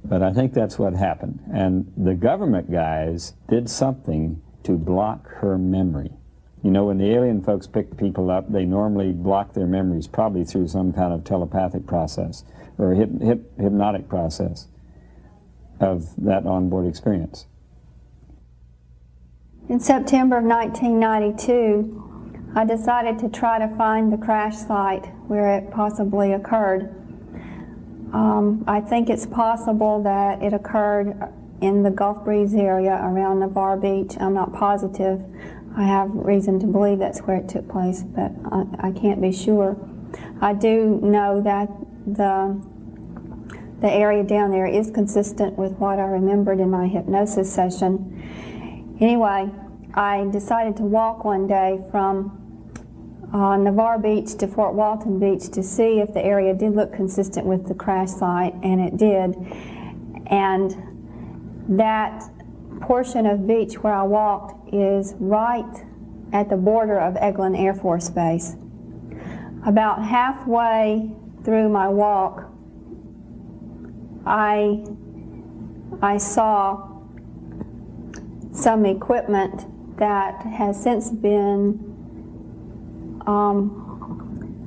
but I think that's what happened. And the government guys did something to block her memory. You know, when the alien folks pick people up, they normally block their memories, probably through some kind of telepathic process or hypnotic process of that onboard experience. In September of 1992, I decided to try to find the crash site where it possibly occurred. I think it's possible that it occurred in the Gulf Breeze area around Navarre Beach. I'm not positive. I have reason to believe that's where it took place, but I can't be sure. I do know that the area down there is consistent with what I remembered in my hypnosis session. Anyway, I decided to walk one day from Navarre Beach to Fort Walton Beach to see if the area did look consistent with the crash site, and it did. And that portion of beach where I walked is right at the border of Eglin Air Force Base. About halfway through my walk, I saw some equipment that has since been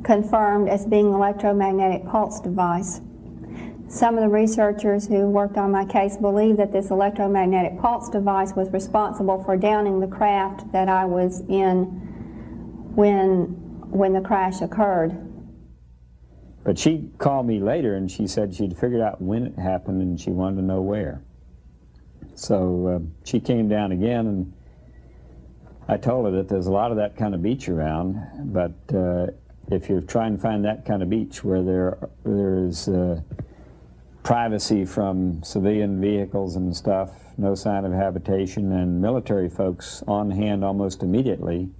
confirmed as being an electromagnetic pulse device. Some of the researchers who worked on my case believe that this electromagnetic pulse device was responsible for downing the craft that I was in when the crash occurred. But she called me later and she said she'd figured out when it happened and she wanted to know where. So she came down again, and I told her that there's a lot of that kind of beach around, but if you're trying to find that kind of beach where there is privacy from civilian vehicles and stuff, no sign of habitation, and military folks on hand almost immediately,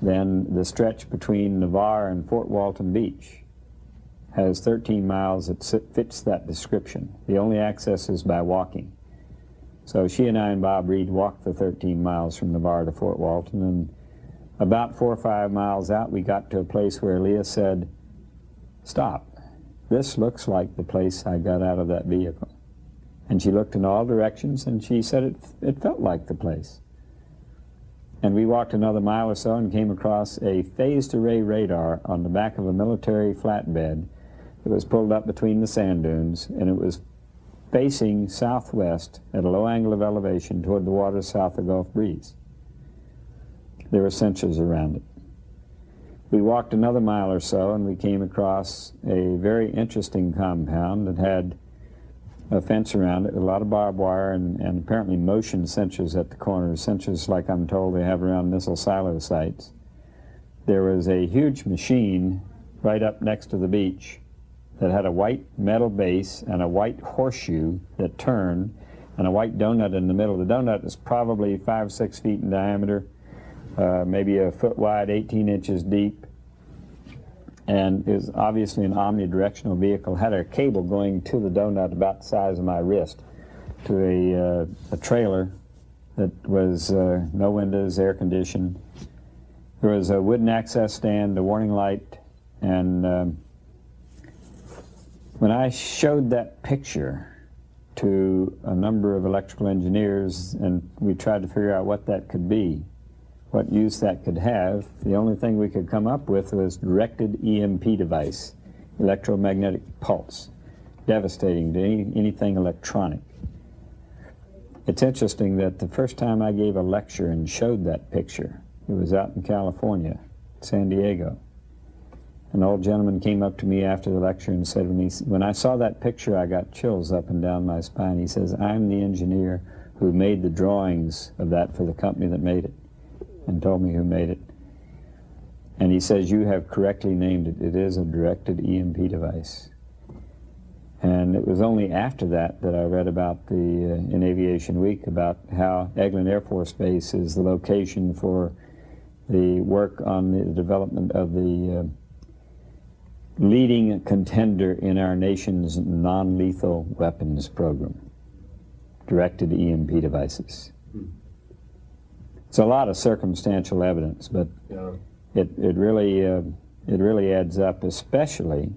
then the stretch between Navarre and Fort Walton Beach has 13 miles that fits that description. The only access is by walking. So she and I and Bob Reed walked the 13 miles from Navarre to Fort Walton, and about 4 or 5 miles out we got to a place where Leah said, "Stop. This looks like the place I got out of that vehicle." And she looked in all directions and she said it felt like the place. And we walked another mile or so and came across a phased array radar on the back of a military flatbed that was pulled up between the sand dunes, and it was facing southwest at a low angle of elevation toward the waters south of Gulf Breeze. There were sensors around it. We walked another mile or so and we came across a very interesting compound that had a fence around it with a lot of barbed wire and apparently motion sensors at the corners, sensors like I'm told they have around missile silo sites. There was a huge machine right up next to the beach that had a white metal base and a white horseshoe that turned and a white donut in the middle. The donut is probably 5 or 6 feet in diameter, maybe a foot wide, 18 inches deep, and is obviously an omnidirectional vehicle. Had a cable going to the donut about the size of my wrist to a trailer that was no windows, air conditioned. There was a wooden access stand, a warning light, and when I showed that picture to a number of electrical engineers and we tried to figure out what that could be, what use that could have, the only thing we could come up with was directed EMP device, electromagnetic pulse, devastating to anything electronic. It's interesting that the first time I gave a lecture and showed that picture, it was out in California, San Diego. An old gentleman came up to me after the lecture and said, when I saw that picture, I got chills up and down my spine. He says, "I'm the engineer who made the drawings of that for the company that made it," and told me who made it. And he says, "You have correctly named it. It is a directed EMP device." And it was only after that that I read about in Aviation Week about how Eglin Air Force Base is the location for the work on the development of the leading contender in our nation's non-lethal weapons program, directed EMP devices. It's a lot of circumstantial evidence, but Yeah. it really adds up, especially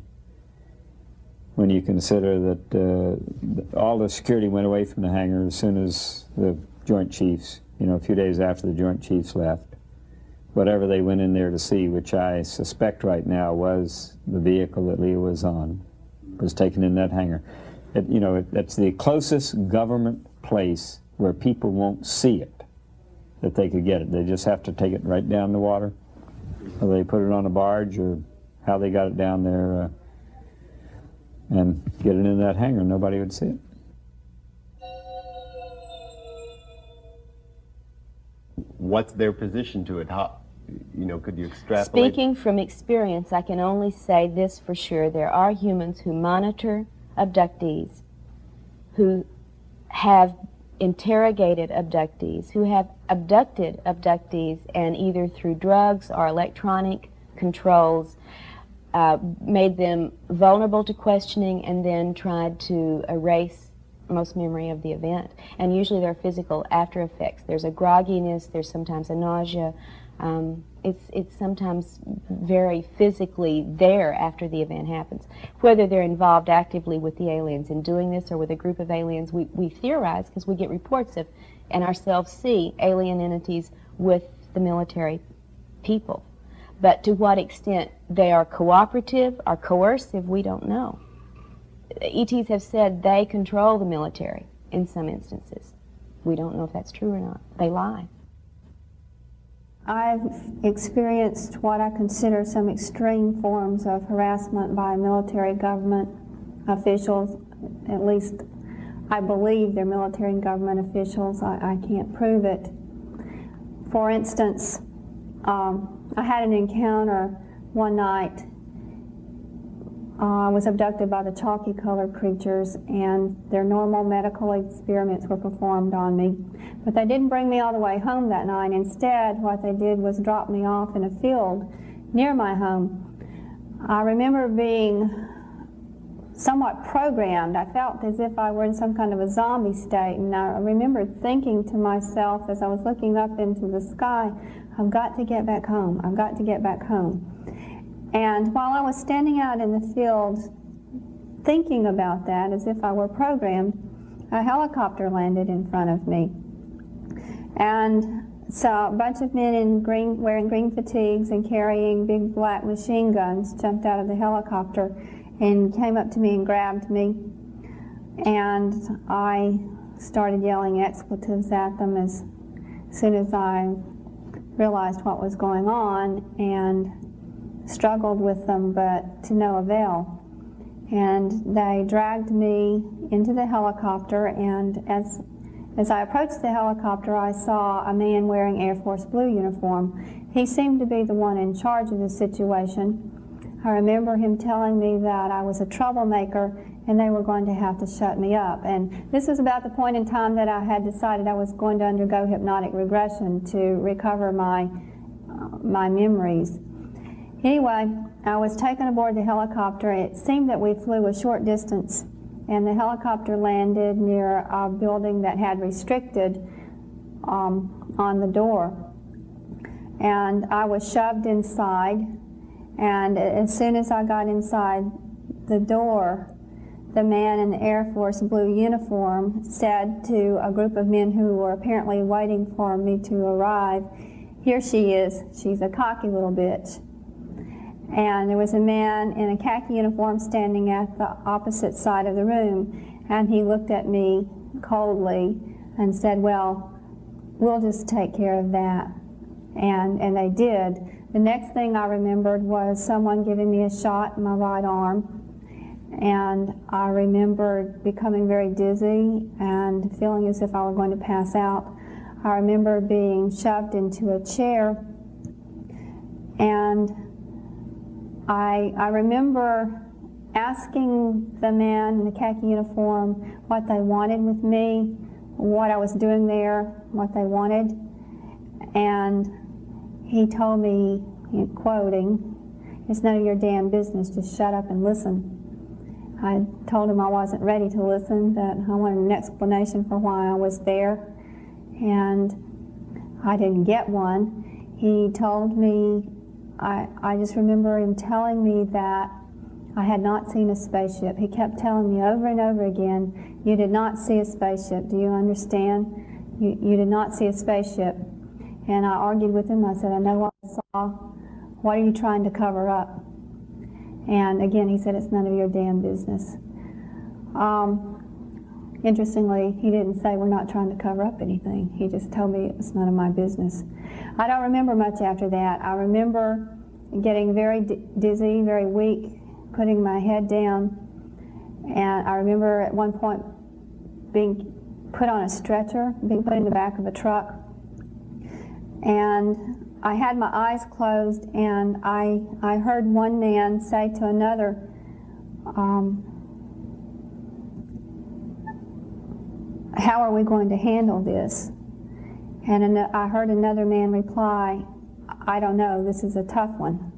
when you consider that all the security went away from the hangar as soon as the Joint Chiefs, a few days after the Joint Chiefs left. Whatever they went in there to see, which I suspect right now was the vehicle that Leah was on, was taken in that hangar. That's the closest government place where people won't see it, that they could get it. They just have to take it right down the water, or they put it on a barge, or how they got it down there, and get it in that hangar. Nobody would see it. What's their position to it? How, could you extrapolate? Speaking from experience, I can only say this for sure. There are humans who monitor abductees, who have interrogated abductees, who have abducted abductees, and either through drugs or electronic controls made them vulnerable to questioning and then tried to erase most memory of the event. And usually there are physical after effects. There's a grogginess, there's sometimes a nausea. It's sometimes very physically there after the event happens. Whether they're involved actively with the aliens in doing this or with a group of aliens, we theorize because we get reports of and ourselves see alien entities with the military people. But to what extent they are cooperative or coercive, we don't know. ETs have said they control the military in some instances. We don't know if that's true or not. They lie. I've experienced what I consider some extreme forms of harassment by military government officials. At least I believe they're military and government officials. I can't prove it. For instance, I had an encounter one night. I was abducted by the chalky-colored creatures, and their normal medical experiments were performed on me. But they didn't bring me all the way home that night. Instead, what they did was drop me off in a field near my home. I remember being somewhat programmed. I felt as if I were in some kind of a zombie state, and I remember thinking to myself as I was looking up into the sky, I've got to get back home. I've got to get back home. And while I was standing out in the field thinking about that, as if I were programmed, a helicopter landed in front of me. And so a bunch of men wearing green fatigues and carrying big black machine guns jumped out of the helicopter and came up to me and grabbed me. And I started yelling expletives at them as soon as I realized what was going on, and struggled with them, but to no avail. And they dragged me into the helicopter, and as I approached the helicopter, I saw a man wearing Air Force blue uniform. He seemed to be the one in charge of the situation. I remember him telling me that I was a troublemaker and they were going to have to shut me up. And this was about the point in time that I had decided I was going to undergo hypnotic regression to recover my memories. Anyway, I was taken aboard the helicopter. It seemed that we flew a short distance, and the helicopter landed near a building that had restricted on the door. And I was shoved inside, and as soon as I got inside the door, the man in the Air Force blue uniform said to a group of men who were apparently waiting for me to arrive, "Here she is. She's a cocky little bitch." And there was a man in a khaki uniform standing at the opposite side of the room, and he looked at me coldly and said, "Well, we'll just take care of that." And they did. The next thing I remembered was someone giving me a shot in my right arm, and I remembered becoming very dizzy and feeling as if I were going to pass out. I remember being shoved into a chair, and I remember asking the man in the khaki uniform what they wanted with me, what I was doing there, what they wanted. And he told me, quoting, it's none of your damn business, just shut up and listen. I told him I wasn't ready to listen, that I wanted an explanation for why I was there, and I didn't get one. He told me, I just remember him telling me that I had not seen a spaceship. He kept telling me over and over again, you did not see a spaceship, do you understand? You did not see a spaceship. And I argued with him. I said, I know what I saw. What are you trying to cover up? And again, he said, it's none of your damn business. Interestingly, he didn't say we're not trying to cover up anything. He just told me it was none of my business. I don't remember much after that. I remember getting very dizzy, very weak, putting my head down. And I remember at one point being put on a stretcher, being put in the back of a truck. And I had my eyes closed, and I heard one man say to another, how are we going to handle this? And I heard another man reply, I don't know, this is a tough one.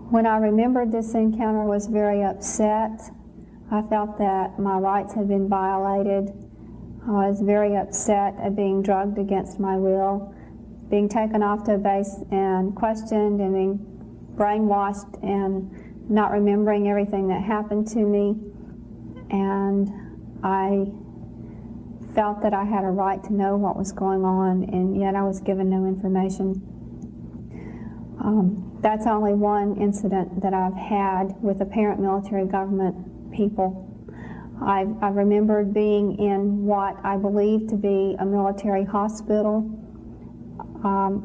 When I remembered this encounter, I was very upset. I felt that my rights had been violated. I was very upset at being drugged against my will, being taken off to a base and questioned and being brainwashed and not remembering everything that happened to me. And I felt that I had a right to know what was going on, and yet I was given no information. That's only one incident that I've had with apparent military government people. I remembered being in what I believed to be a military hospital.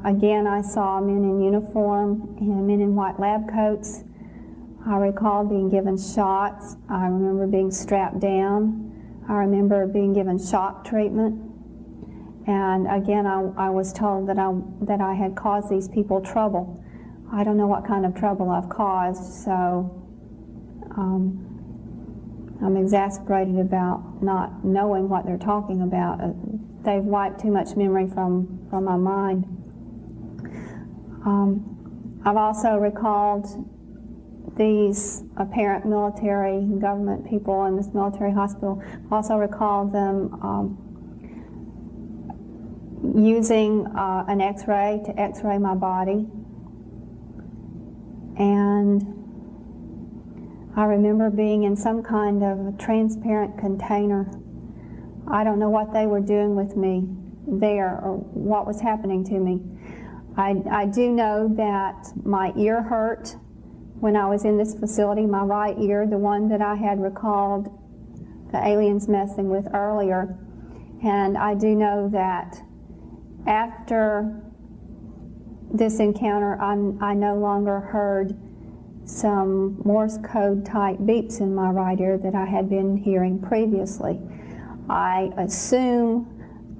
Again, I saw men in uniform and men in white lab coats. I recall being given shots. I remember being strapped down. I remember being given shock treatment. And again, I was told that I had caused these people trouble. I don't know what kind of trouble I've caused, so I'm exasperated about not knowing what they're talking about. They've wiped too much memory from my mind. I've also recalled these apparent military government people in this military hospital. I've also recalled them using an X-ray to X-ray my body. And I remember being in some kind of a transparent container. I don't know what they were doing with me there or what was happening to me. I do know that my ear hurt when I was in this facility, my right ear, the one that I had recalled the aliens messing with earlier. And I do know that after this encounter, I no longer heard some Morse code type beeps in my right ear that I had been hearing previously. I assume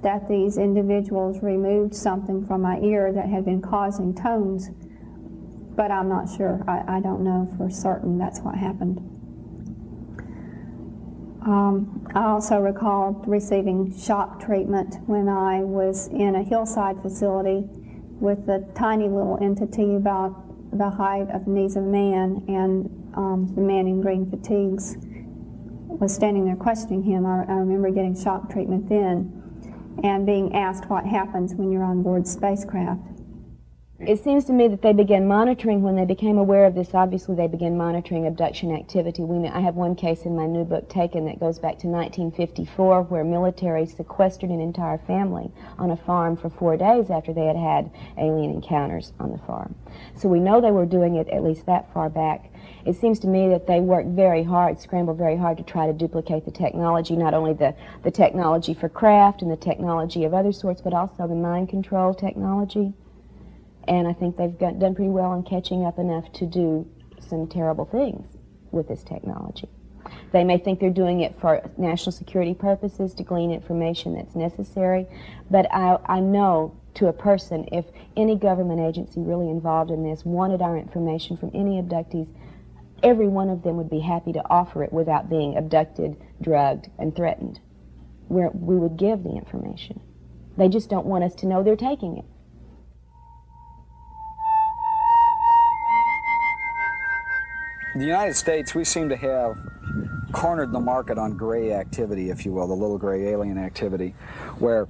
that these individuals removed something from my ear that had been causing tones, but I'm not sure. I don't know for certain that's what happened. I also recall receiving shock treatment when I was in a hillside facility with a tiny little entity about the height of the knees of a man, and the man in green fatigues was standing there questioning him. I remember getting shock treatment then and being asked what happens when you're on board spacecraft. It seems to me that they began monitoring when they became aware of this. Obviously, they began monitoring abduction activity. I have one case in my new book, Taken, that goes back to 1954, where military sequestered an entire family on a farm for 4 days after they had had alien encounters on the farm. So we know they were doing it at least that far back. It seems to me that they worked very hard, scrambled very hard to try to duplicate the technology, not only the technology for craft and the technology of other sorts, but also the mind control technology. And I think they've done pretty well in catching up enough to do some terrible things with this technology. They may think they're doing it for national security purposes, to glean information that's necessary, but I know to a person, if any government agency really involved in this wanted our information from any abductees, every one of them would be happy to offer it without being abducted, drugged, and threatened. We would give the information. They just don't want us to know they're taking it. the United States, we seem to have cornered the market on gray activity, if you will, the little gray alien activity, where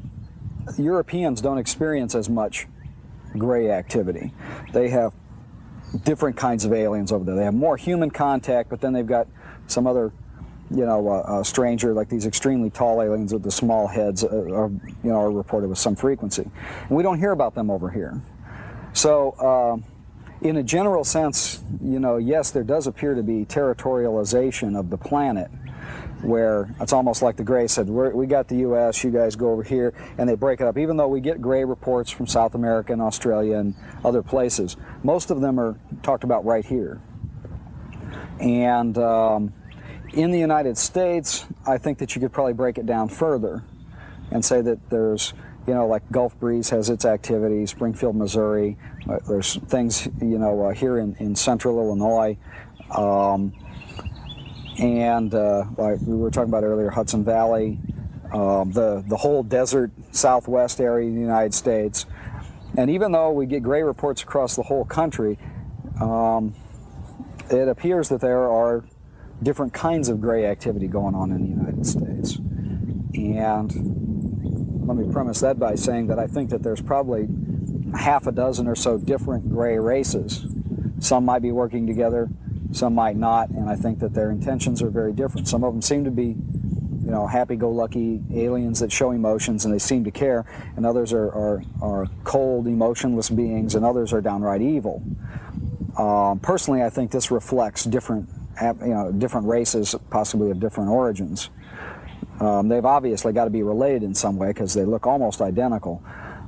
Europeans don't experience as much gray activity. They have different kinds of aliens over there. They have more human contact, but then they've got some other, stranger, like these extremely tall aliens with the small heads, are reported with some frequency. And we don't hear about them over here. So, in a general sense, yes, there does appear to be territorialization of the planet, where it's almost like the Gray said, we got the U.S., you guys go over here, and they break it up. Even though we get Gray reports from South America and Australia and other places, most of them are talked about right here. And in the United States, I think that you could probably break it down further and say that there's, like Gulf Breeze has its activity, Springfield, Missouri, there's things, here in central Illinois, and like we were talking about earlier, Hudson Valley, the whole desert southwest area of the United States. And even though we get gray reports across the whole country, it appears that there are different kinds of gray activity going on in the United States. And let me premise that by saying that I think that there's probably half a dozen or so different gray races. Some might be working together, some might not, and I think that their intentions are very different. Some of them seem to be, happy-go-lucky aliens that show emotions and they seem to care, and others are cold, emotionless beings, and others are downright evil. Personally, I think this reflects different races, possibly of different origins. They've obviously got to be related in some way because they look almost identical,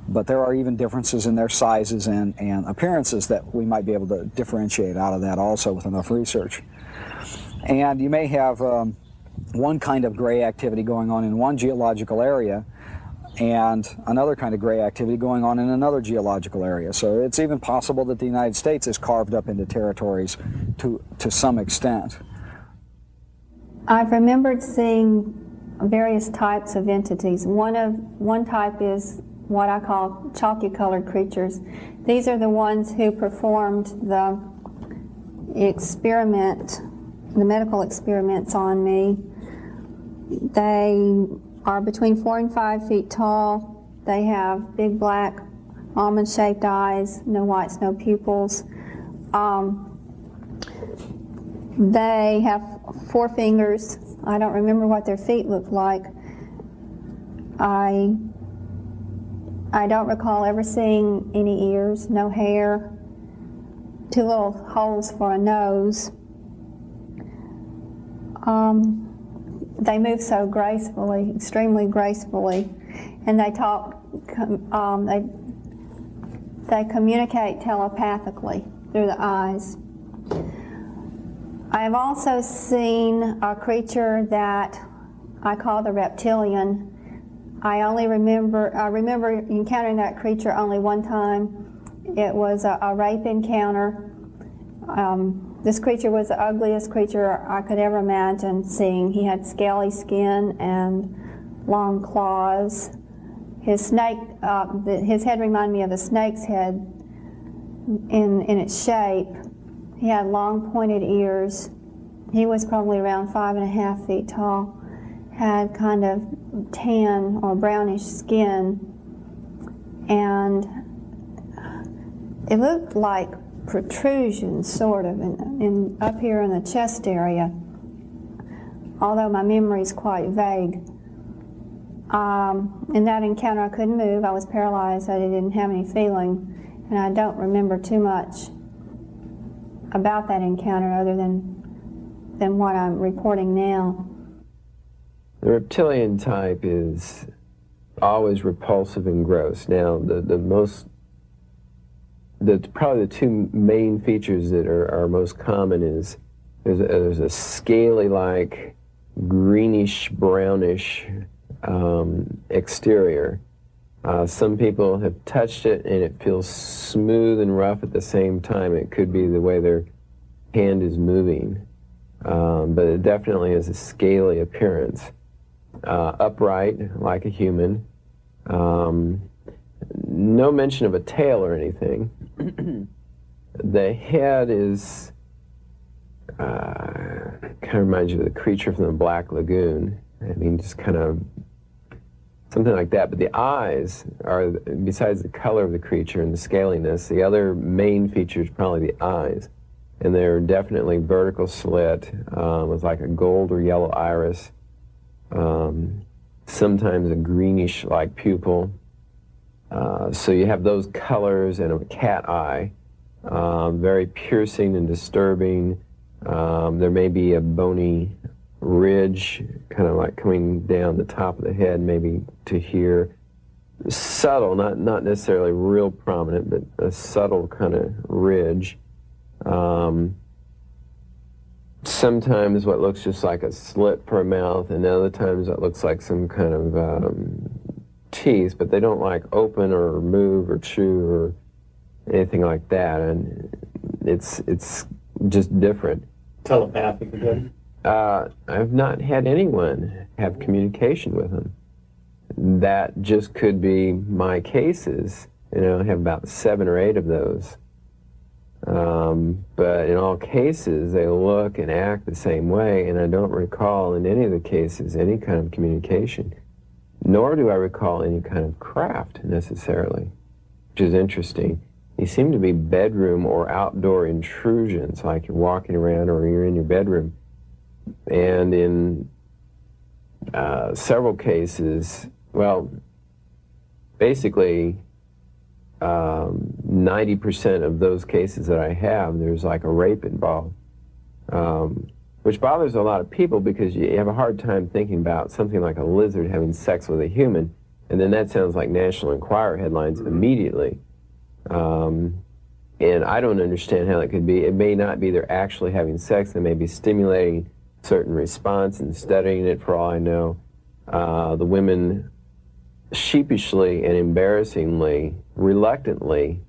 but there are even differences in their sizes and appearances that we might be able to differentiate out of that also with enough research. And you may have one kind of gray activity going on in one geological area and another kind of gray activity going on in another geological area. So it's even possible that the United States is carved up into territories to some extent. I've remembered seeing various types of entities. One type is what I call chalky-colored creatures. These are the ones who performed the medical experiments on me. They are between 4 and 5 feet tall. They have big black almond-shaped eyes, no whites, no pupils. They have 4 fingers. I don't remember what their feet look like. I don't recall ever seeing any ears, no hair, 2 little holes for a nose. They move so gracefully, extremely gracefully, and they talk. They communicate telepathically through the eyes. I have also seen a creature that I call the reptilian. I remember encountering that creature only one time. It was a rape encounter. This creature was the ugliest creature I could ever imagine seeing. He had scaly skin and long claws. His head reminded me of a snake's head in its shape. He had long pointed ears. He was probably around 5.5 feet tall. Had kind of tan or brownish skin, and it looked like protrusions, sort of, in up here in the chest area, although my memory is quite vague. In that encounter, I couldn't move. I was paralyzed. I didn't have any feeling, and I don't remember too much about that encounter other than what I'm reporting now. The reptilian type is always repulsive and gross. Now, probably the 2 main features that are most common is there's a scaly-like greenish brownish exterior. Some people have touched it and it feels smooth and rough at the same time. It could be the way their hand is moving, but it definitely has a scaly appearance. Upright like a human. No mention of a tail or anything. The head is kind of reminds you of the creature from the Black Lagoon. I mean, just kind of something like that. But the eyes are, besides the color of the creature and the scaliness, the other main feature is probably the eyes. And they're definitely vertical slit with like a gold or yellow iris, sometimes a greenish-like pupil. So you have those colors and a cat eye, very piercing and disturbing. There may be a bony ridge, kind of like coming down the top of the head, maybe to here. Subtle, not necessarily real prominent, but a subtle kind of ridge. Sometimes what looks just like a slit for a mouth, and other times it looks like some kind of teeth, but they don't like open or move or chew or anything like that, and it's just different. Telepathic again? I've not had anyone have communication with them. That just could be my cases. I have about 7 or 8 of those. But in all cases, they look and act the same way, and I don't recall in any of the cases any kind of communication, nor do I recall any kind of craft necessarily, which is interesting. These seem to be bedroom or outdoor intrusions, like you're walking around or you're in your bedroom. And in several cases, well, basically 90% of those cases that I have, there's like a rape involved, which bothers a lot of people because you have a hard time thinking about something like a lizard having sex with a human, and then that sounds like National Enquirer headlines immediately. And I don't understand how that could be. It may not be they're actually having sex. They may be stimulating certain response and studying it for all I know. The women sheepishly and embarrassingly, reluctantly,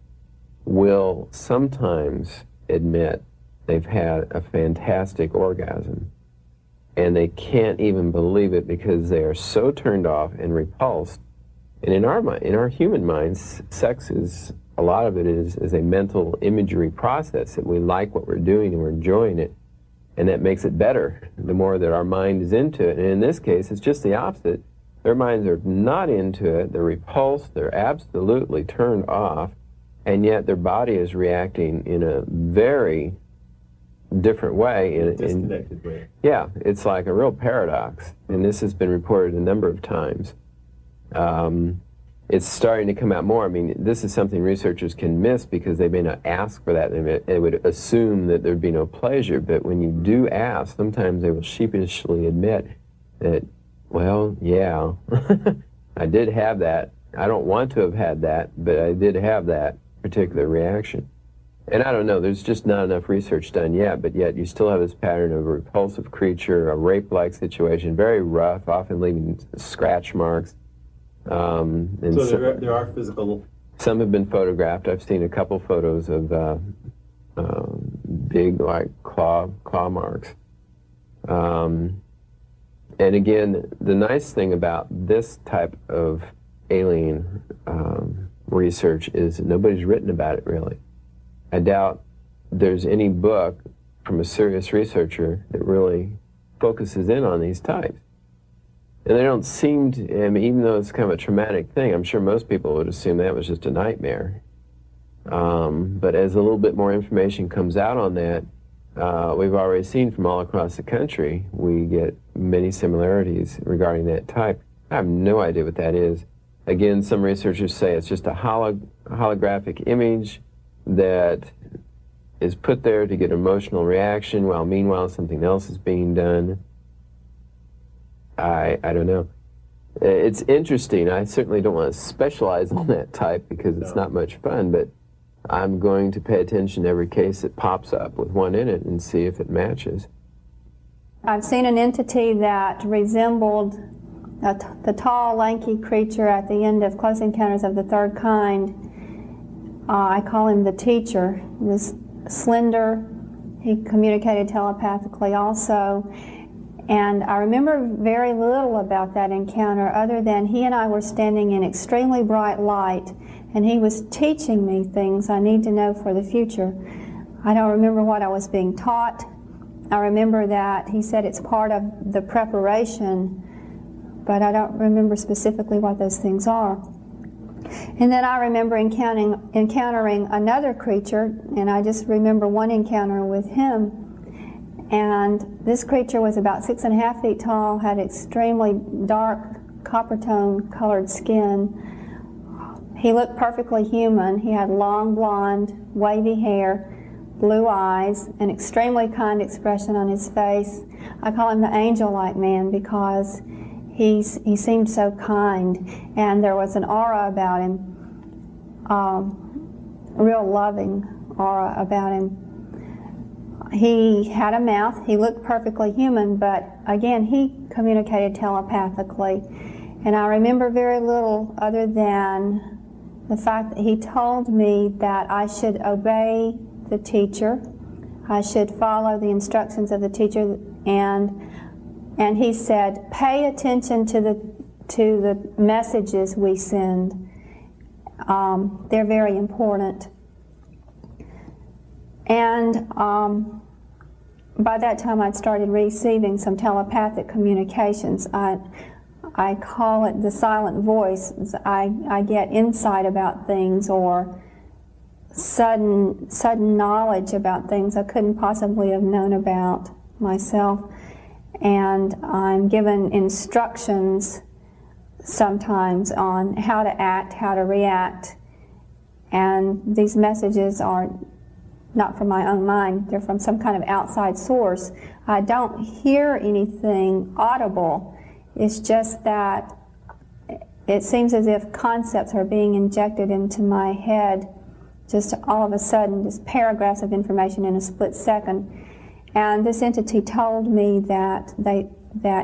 will sometimes admit they've had a fantastic orgasm. And they can't even believe it because they are so turned off and repulsed. And in our human minds, sex is, a lot of it is a mental imagery process, that we like what we're doing and we're enjoying it. And that makes it better the more that our mind is into it. And in this case, it's just the opposite. Their minds are not into it, they're repulsed, they're absolutely turned off, and yet their body is reacting in a very different way. Disconnected way. Yeah, it's like a real paradox, and this has been reported a number of times. It's starting to come out more. I mean, this is something researchers can miss because they may not ask for that. They would assume that there'd be no pleasure, but when you do ask, sometimes they will sheepishly admit that, well, yeah, I did have that. I don't want to have had that, but I did have that particular reaction. And I don't know, there's just not enough research done yet, but yet you still have this pattern of a repulsive creature, a rape-like situation, very rough, often leaving scratch marks. And so there are physical... Some have been photographed. I've seen a couple photos of big, like, claw marks. And again, the nice thing about this type of alien research is that nobody's written about it, really. I doubt there's any book from a serious researcher that really focuses in on these types. And they don't seem to, I mean, even though it's kind of a traumatic thing, I'm sure most people would assume that was just a nightmare. But as a little bit more information comes out on that, we've already seen from all across the country, we get many similarities regarding that type. I have no idea what that is. Again, some researchers say it's just a holographic image that is put there to get emotional reaction, while meanwhile something else is being done. I don't know. It's interesting. I certainly don't want to specialize on that type because it's not much fun, but I'm going to pay attention to every case that pops up with one in it and see if it matches. I've seen an entity that resembled the tall, lanky creature at the end of Close Encounters of the Third Kind. I call him the teacher. He was slender. He communicated telepathically also. And I remember very little about that encounter other than he and I were standing in extremely bright light, and he was teaching me things I need to know for the future. I don't remember what I was being taught. I remember that he said it's part of the preparation, but I don't remember specifically what those things are. And then I remember encountering another creature, and I just remember one encounter with him. And this creature was about 6.5 feet tall, had extremely dark copper tone colored skin. He looked perfectly human. He had long blonde, wavy hair, blue eyes, an extremely kind expression on his face. I call him the angel-like man because he seemed so kind, and there was an aura about him, real loving aura about him. He had a mouth. He looked perfectly human, but again, he communicated telepathically. And I remember very little other than the fact that he told me that I should obey the teacher, I should follow the instructions of the teacher, and he said, pay attention to the messages we send. They're very important. And by that time I'd started receiving some telepathic communications. I call it the silent voice. I get insight about things or sudden knowledge about things I couldn't possibly have known about myself. And I'm given instructions sometimes on how to act, how to react. And these messages are not from my own mind, they're from some kind of outside source. I don't hear anything audible. It's just that it seems as if concepts are being injected into my head just all of a sudden, just paragraphs of information in a split second. And this entity told me that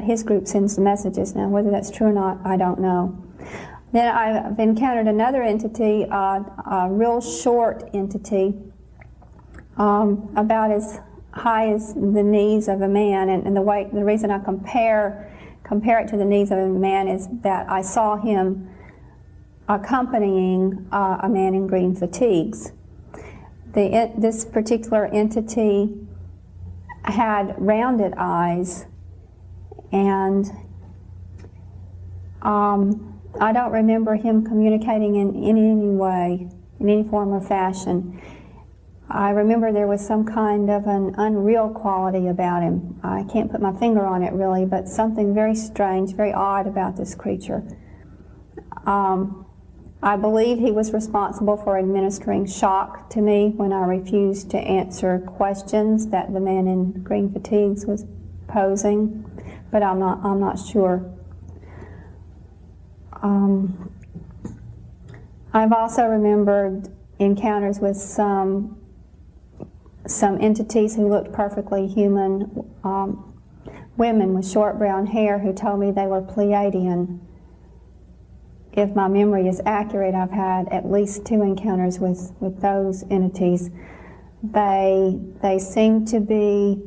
his group sends the messages. Now, whether that's true or not, I don't know. Then I've encountered another entity, a real short entity, about as high as the knees of a man. And the reason I compare it to the knees of a man is that I saw him accompanying a man in green fatigues. This particular entity had rounded eyes, and I don't remember him communicating in any way, in any form or fashion. I remember there was some kind of an unreal quality about him. I can't put my finger on it really, but something very strange, very odd about this creature. I believe he was responsible for administering shock to me when I refused to answer questions that the man in green fatigues was posing, but I'm not sure. I've also remembered encounters with some entities who looked perfectly human, women with short brown hair who told me they were Pleiadian. If my memory is accurate, I've had at least 2 encounters with those entities. They seem to be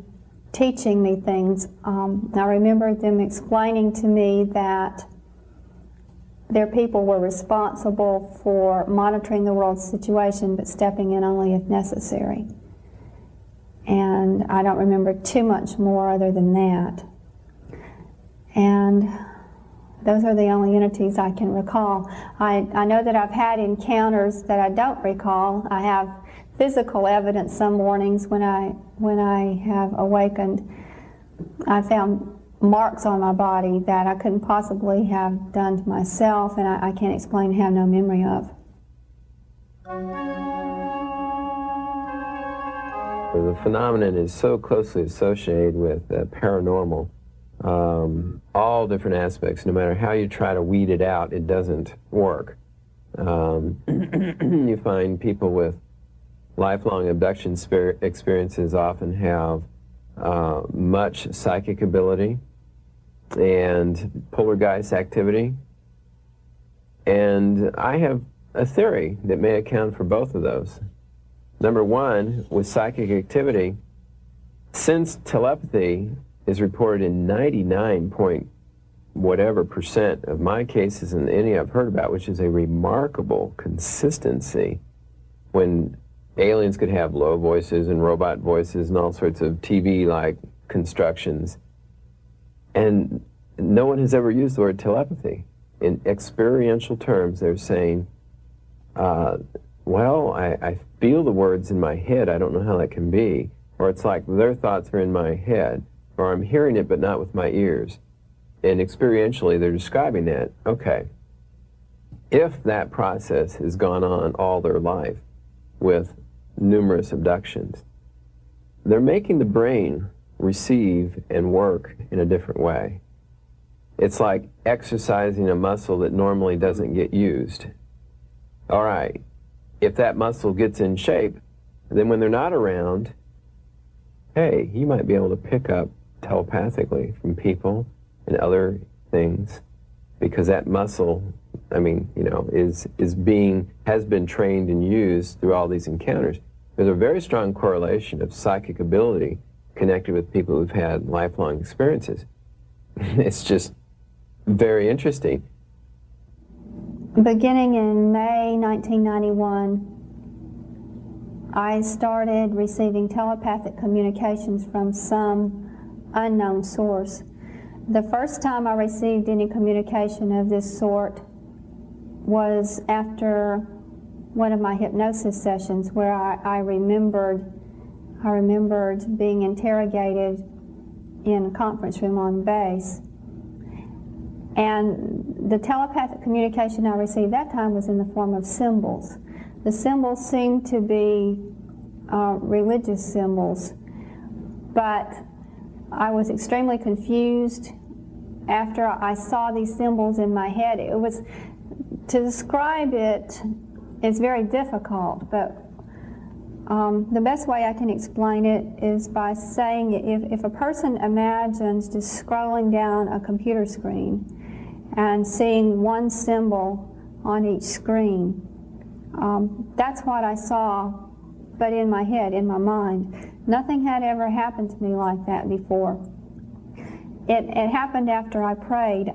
teaching me things. I remember them explaining to me that their people were responsible for monitoring the world's situation, but stepping in only if necessary. And I don't remember too much more other than that. And those are the only entities I can recall. I know that I've had encounters that I don't recall. I have physical evidence some mornings when I have awakened. I found marks on my body that I couldn't possibly have done to myself, and I can't explain, have no memory of. The phenomenon is so closely associated with paranormal. All different aspects, no matter how you try to weed it out, it doesn't work. You find people with lifelong abduction experiences often have much psychic ability and poltergeist activity. And I have a theory that may account for both of those. Number one, with psychic activity, since telepathy is reported in 99% of my cases and any I've heard about, which is a remarkable consistency when aliens could have low voices and robot voices and all sorts of TV-like constructions. And no one has ever used the word telepathy. In experiential terms, they're saying, well, I feel the words in my head. I don't know how that can be. Or it's like their thoughts are in my head. Or I'm hearing it but not with my ears. And experientially, they're describing that. Okay, if that process has gone on all their life with numerous abductions, they're making the brain receive and work in a different way. It's like exercising a muscle that normally doesn't get used. All right, if that muscle gets in shape, then when they're not around, hey, you might be able to pick up telepathically from people and other things, because that muscle, I mean, you know, has been trained and used through all these encounters. There's a very strong correlation of psychic ability connected with people who've had lifelong experiences. It's just very interesting. Beginning in May 1991, I started receiving telepathic communications from some unknown source. The first time I received any communication of this sort was after one of my hypnosis sessions, where I remembered being interrogated in a conference room on base. And the telepathic communication I received that time was in the form of symbols. The symbols seemed to be religious symbols, but I was extremely confused after I saw these symbols in my head. It was, to describe it is very difficult, but the best way I can explain it is by saying if a person imagines just scrolling down a computer screen and seeing one symbol on each screen, that's what I saw, but in my head, in my mind. Nothing had ever happened to me like that before. It happened after I prayed.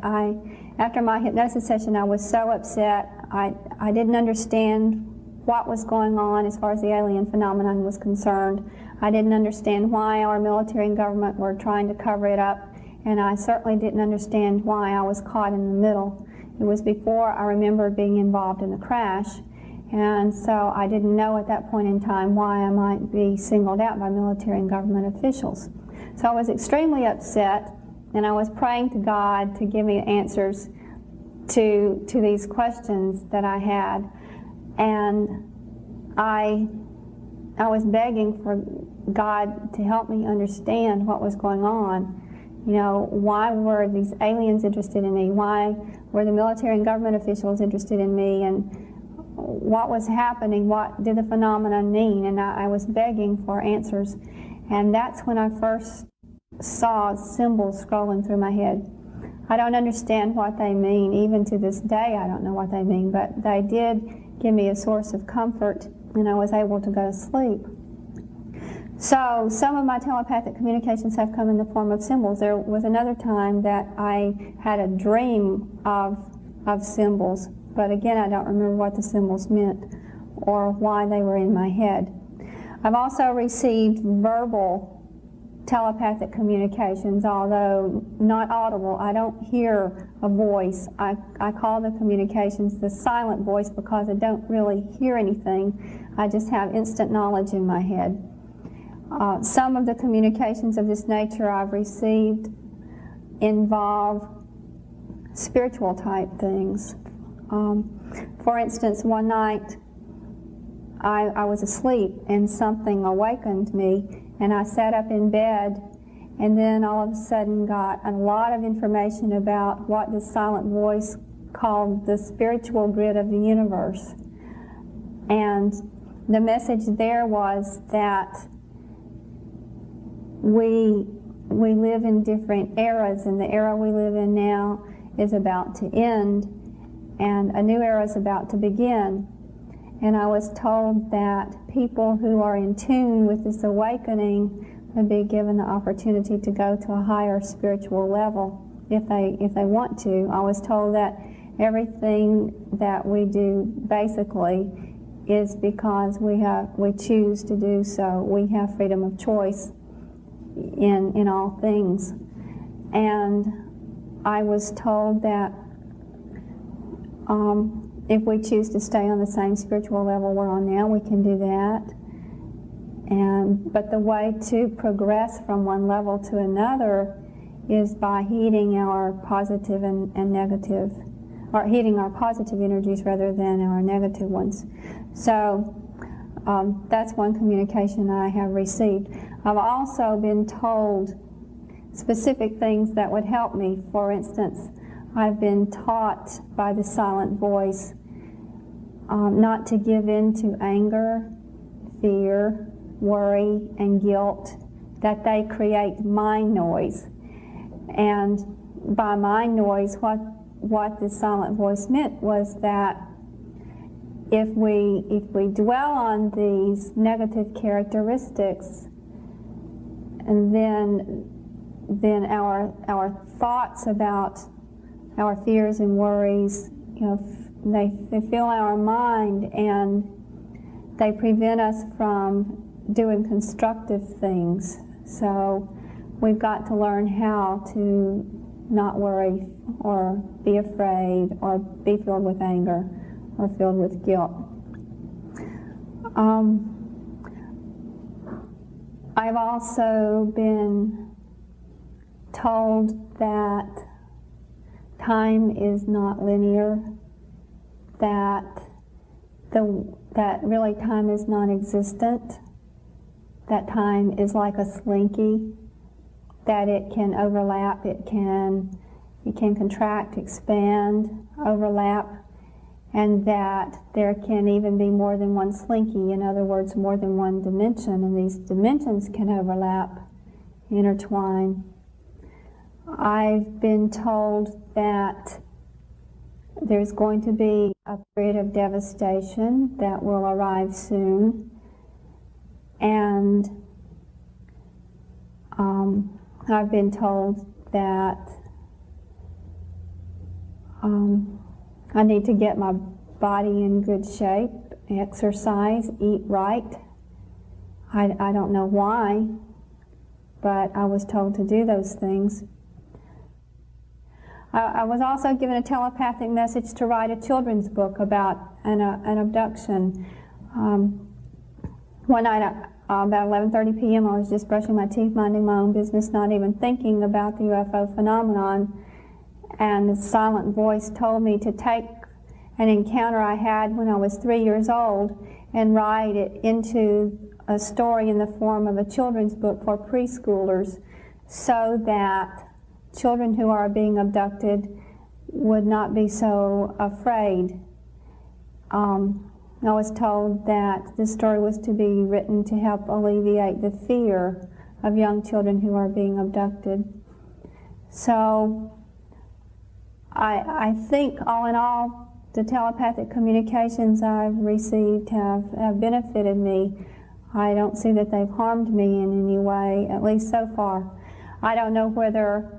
After my hypnosis session, I was so upset. I didn't understand what was going on as far as the alien phenomenon was concerned. I didn't understand why our military and government were trying to cover it up, and I certainly didn't understand why I was caught in the middle. It was before I remembered being involved in the crash, and so I didn't know at that point in time why I might be singled out by military and government officials. So I was extremely upset, and I was praying to God to give me answers to these questions that I had. And I was begging for God to help me understand what was going on. You know, why were these aliens interested in me? Why were the military and government officials interested in me? And what was happening? What did the phenomenon mean? And I was begging for answers. And that's when I first saw symbols scrolling through my head. I don't understand what they mean. Even to this day, I don't know what they mean, but they did give me a source of comfort, and I was able to go to sleep. So some of my telepathic communications have come in the form of symbols. There was another time that I had a dream of symbols, but again, I don't remember what the symbols meant or why they were in my head. I've also received verbal telepathic communications, although not audible. I don't hear a voice. I call the communications the silent voice because I don't really hear anything. I just have instant knowledge in my head. Some of the communications of this nature I've received involve spiritual type things. For instance, one night I was asleep and something awakened me, and I sat up in bed, and then all of a sudden got a lot of information about what this silent voice called the spiritual grid of the universe. And the message there was that we live in different eras, and the era we live in now is about to end, and a new era is about to begin. And I was told that people who are in tune with this awakening would be given the opportunity to go to a higher spiritual level if they want to. I was told that everything that we do basically is because we choose to do so. We have freedom of choice in all things. And I was told that if we choose to stay on the same spiritual level we're on now, we can do that. But the way to progress from one level to another is by heeding our positive and negative, or heeding our positive energies rather than our negative ones. So that's one communication I have received. I've also been told specific things that would help me. For instance, I've been taught by the silent voice not to give in to anger, fear, worry, and guilt, that they create mind noise. And by mind noise, what the silent voice meant was that if we dwell on these negative characteristics, and then our thoughts about our fears and worries, they fill our mind and they prevent us from doing constructive things. So we've got to learn how to not worry or be afraid or be filled with anger or filled with guilt. I've also been told that time is not linear, that really time is non-existent, that time is like a slinky, that it can overlap, it can contract, expand, overlap, and that there can even be more than one slinky, in other words, more than one dimension, and these dimensions can overlap, intertwine. I've been told that there's going to be a period of devastation that will arrive soon, and I've been told that I need to get my body in good shape, exercise, eat right. I don't know why, but I was told to do those things. I was also given a telepathic message to write a children's book about an abduction. One night, about 11:30 p.m., I was just brushing my teeth, minding my own business, not even thinking about the UFO phenomenon, and the silent voice told me to take an encounter I had when I was 3 years old and write it into a story in the form of a children's book for preschoolers, so that children who are being abducted would not be so afraid. I was told that this story was to be written to help alleviate the fear of young children who are being abducted. So I think all in all, the telepathic communications I've received have benefited me. I don't see that they've harmed me in any way, at least so far. I don't know whether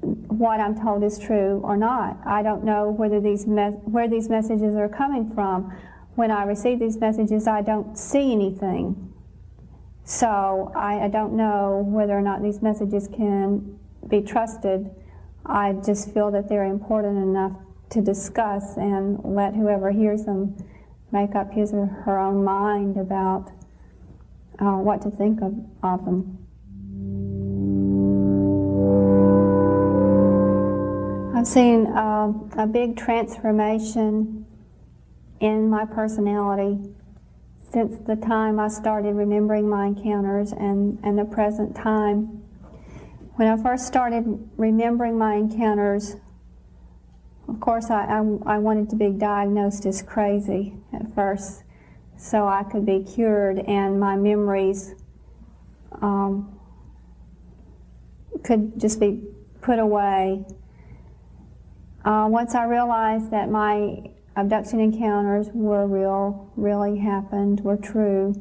what I'm told is true or not. I don't know whether where these messages are coming from. When I receive these messages, I don't see anything. So I don't know whether or not these messages can be trusted. I just feel that they're important enough to discuss and let whoever hears them make up his or her own mind about what to think of them. I've seen a big transformation in my personality since the time I started remembering my encounters and the present time. When I first started remembering my encounters, of course I wanted to be diagnosed as crazy at first so I could be cured and my memories could just be put away. Once I realized that my abduction encounters were real, really happened, were true,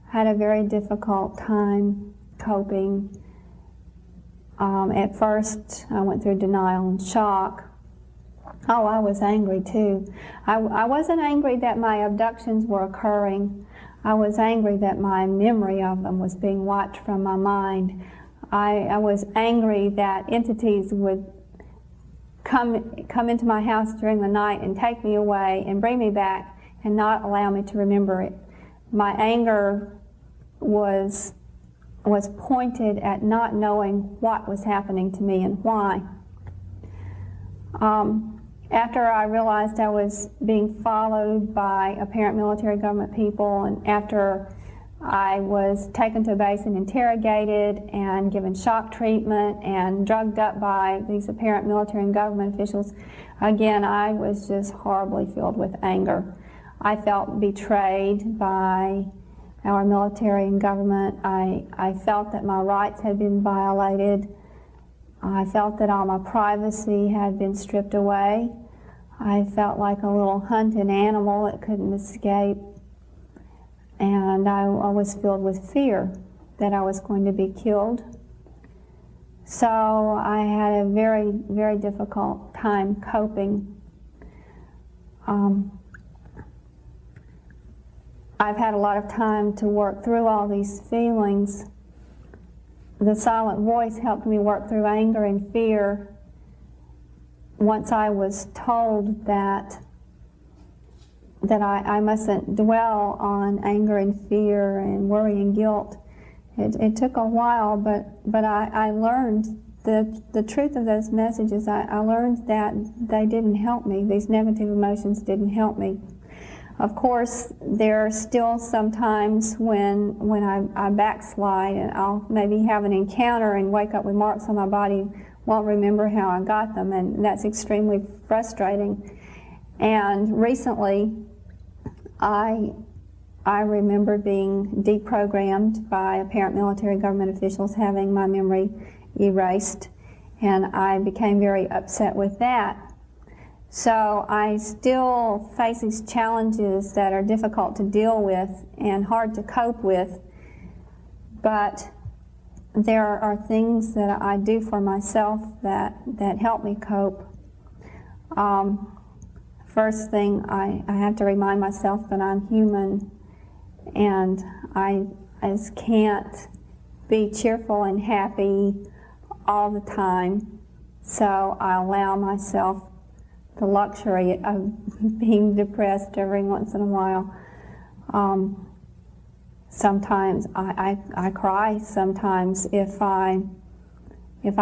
I had a very difficult time coping. At first, I went through denial and shock. Oh, I was angry too. I wasn't angry that my abductions were occurring. I was angry that my memory of them was being wiped from my mind. I was angry that entities would come into my house during the night and take me away and bring me back and not allow me to remember it. My anger was pointed at not knowing what was happening to me and why. After I realized I was being followed by apparent military government people, and after I was taken to a base and interrogated and given shock treatment and drugged up by these apparent military and government officials, again, I was just horribly filled with anger. I felt betrayed by our military and government. I felt that my rights had been violated. I felt that all my privacy had been stripped away. I felt like a little hunted animal that couldn't escape. And I was filled with fear that I was going to be killed. So I had a very, very difficult time coping. I've had a lot of time to work through all these feelings. The silent voice helped me work through anger and fear. Once I was told that I mustn't dwell on anger and fear and worry and guilt, it took a while, but I learned the truth of those messages. I learned that they didn't help me. These negative emotions didn't help me. Of course, there are still some times when I backslide and I'll maybe have an encounter and wake up with marks on my body, won't remember how I got them, and that's extremely frustrating. And recently, I remember being deprogrammed by apparent military government officials, having my memory erased, and I became very upset with that. So I still face these challenges that are difficult to deal with and hard to cope with, but there are things that I do for myself that help me cope. First thing, I have to remind myself that I'm human, and I just can't be cheerful and happy all the time, so I allow myself the luxury of being depressed every once in a while. Sometimes I cry. Sometimes if I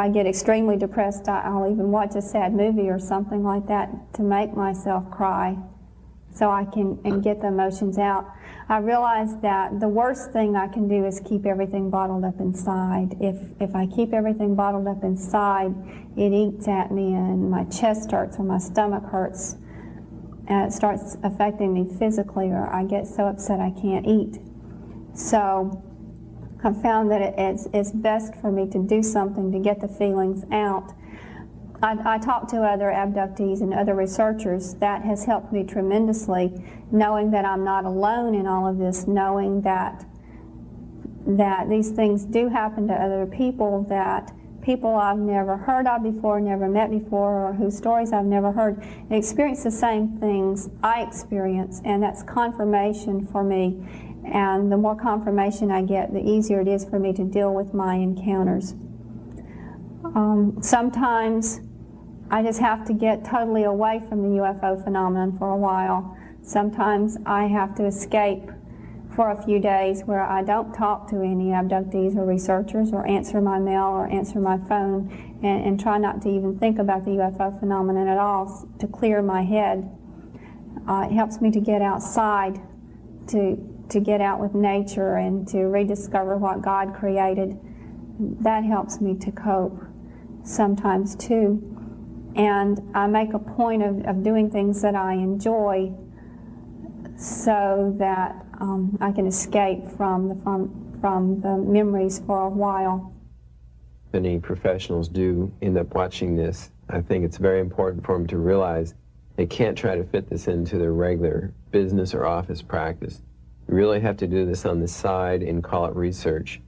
get extremely depressed, I'll even watch a sad movie or something like that to make myself cry, so I can get the emotions out. I realize that the worst thing I can do is keep everything bottled up inside. If I keep everything bottled up inside, it eats at me and my chest hurts or my stomach hurts. And it starts affecting me physically, or I get so upset I can't eat. So I've found that it's best for me to do something to get the feelings out. I talk to other abductees and other researchers. That has helped me tremendously, knowing that I'm not alone in all of this, knowing that these things do happen to other people, that people I've never heard of before, never met before, or whose stories I've never heard, and experience the same things I experience, and that's confirmation for me. And the more confirmation I get, the easier it is for me to deal with my encounters. Sometimes I just have to get totally away from the UFO phenomenon for a while. Sometimes I have to escape for a few days where I don't talk to any abductees or researchers or answer my mail or answer my phone, and try not to even think about the UFO phenomenon at all, to clear my head. It helps me to get outside, to get out with nature and to rediscover what God created. That helps me to cope sometimes too. And I make a point of doing things that I enjoy so that I can escape from the memories for a while. Many professionals do end up watching this. I think it's very important for them to realize they can't try to fit this into their regular business or office practice. You really have to do this on the side and call it research.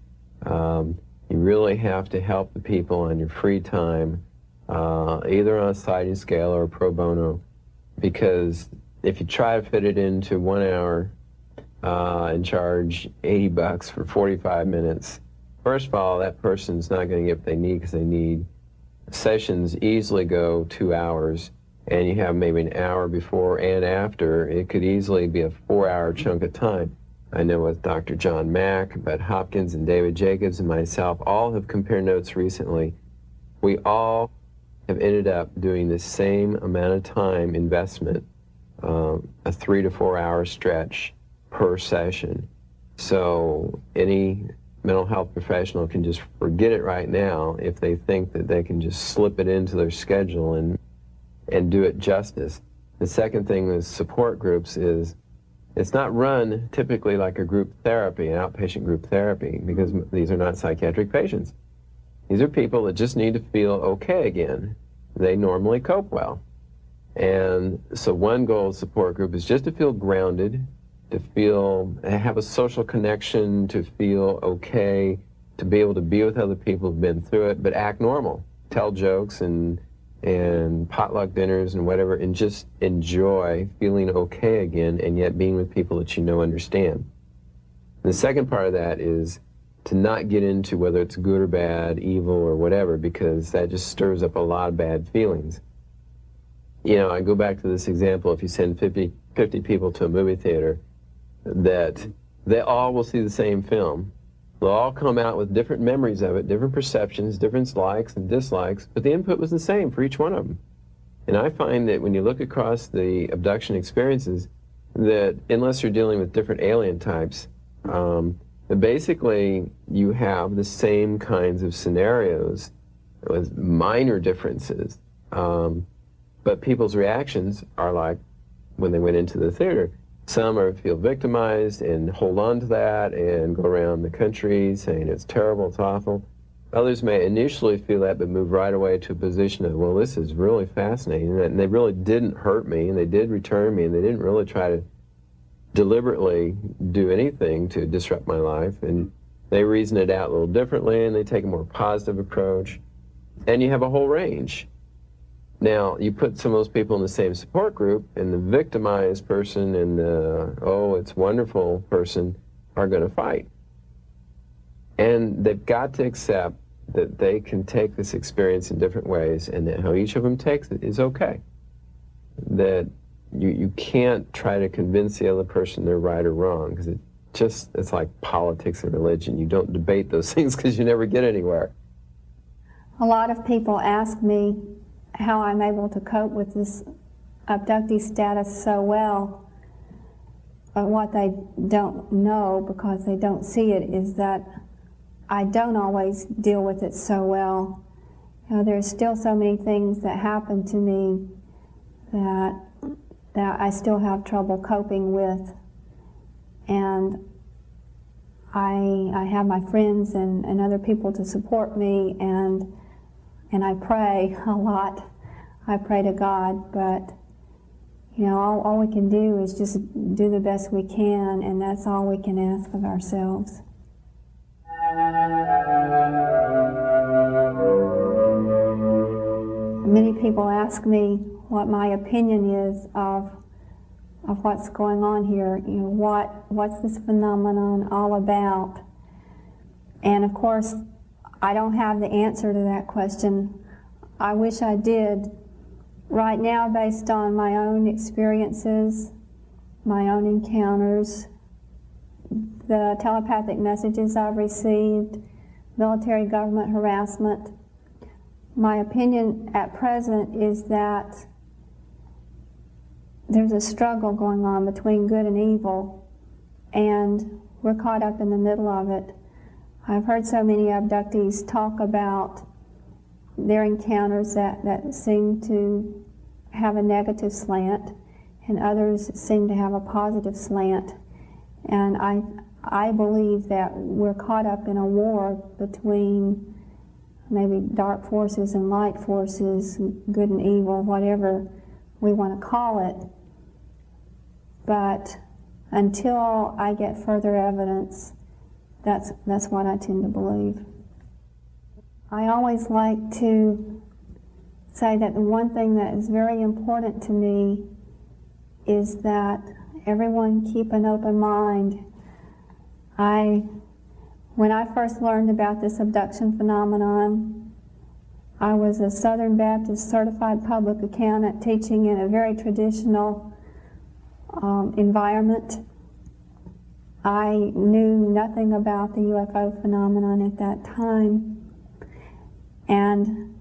You really have to help the people on your free time either on a sliding scale or pro bono, because if you try to fit it into 1 hour and charge $80 for 45 minutes, first of all, that person's not going to get what they need because they need. Sessions easily go 2 hours, and you have maybe an hour before and after. It could easily be a 4-hour chunk of time. I know with Dr. John Mack, Bud Hopkins, and David Jacobs, and myself, all have compared notes recently. We all have ended up doing the same amount of time investment, a 3 to 4 hour stretch per session. So any mental health professional can just forget it right now if they think that they can just slip it into their schedule and do it justice. The second thing with support groups is it's not run typically like a group therapy, an outpatient group therapy, because these are not psychiatric patients. These are people that just need to feel okay again. They normally cope well. And so one goal of support group is just to feel grounded, to feel, have a social connection, to feel okay, to be able to be with other people who've been through it, but act normal, tell jokes and potluck dinners and whatever, and just enjoy feeling okay again, and yet being with people that you know understand. And the second part of that is to not get into whether it's good or bad, evil or whatever, because that just stirs up a lot of bad feelings. You know, I go back to this example, if you send 50 people to a movie theater, that they all will see the same film. They'll all come out with different memories of it, different perceptions, different likes and dislikes, but the input was the same for each one of them. And I find that when you look across the abduction experiences, that unless you're dealing with different alien types, basically you have the same kinds of scenarios with minor differences. But people's reactions are like when they went into the theater. Some feel victimized and hold on to that and go around the country saying it's terrible, it's awful. Others may initially feel that but move right away to a position of, well, this is really fascinating, and they really didn't hurt me, and they did return me, and they didn't really try to deliberately do anything to disrupt my life, and they reason it out a little differently, and they take a more positive approach, and you have a whole range. Now, you put some of those people in the same support group, and the victimized person and the, oh, it's wonderful person are going to fight. And they've got to accept that they can take this experience in different ways, and that how each of them takes it is okay. That you can't try to convince the other person they're right or wrong, because it's like politics and religion. You don't debate those things because you never get anywhere. A lot of people ask me how I'm able to cope with this abductee status so well. But what they don't know, because they don't see it, is that I don't always deal with it so well. You know, there's still so many things that happen to me that I still have trouble coping with. And I have my friends and other people to support me, and I pray a lot. I pray to God, but you know, all we can do is just do the best we can, and that's all we can ask of ourselves. Many people ask me what my opinion is of what's going on here. You know, what's this phenomenon all about? And of course, I don't have the answer to that question. I wish I did. Right now, based on my own experiences, my own encounters, the telepathic messages I've received, military government harassment, my opinion at present is that there's a struggle going on between good and evil, and we're caught up in the middle of it. I've heard so many abductees talk about their encounters that seem to have a negative slant, and others seem to have a positive slant. And I believe that we're caught up in a war between maybe dark forces and light forces, good and evil, whatever we want to call it. But until I get further evidence, that's what I tend to believe. I always like to say that the one thing that is very important to me is that everyone keep an open mind. When I first learned about this abduction phenomenon, I was a Southern Baptist certified public accountant teaching in a very traditional environment. I knew nothing about the UFO phenomenon at that time, and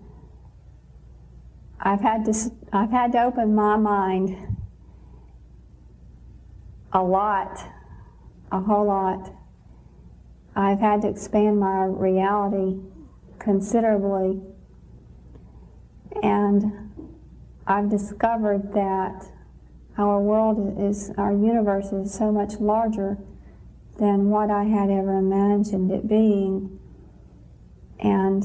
I've had to open my mind a whole lot. I've had to expand my reality considerably, and I've discovered that our universe is so much larger than what I had ever imagined it being. And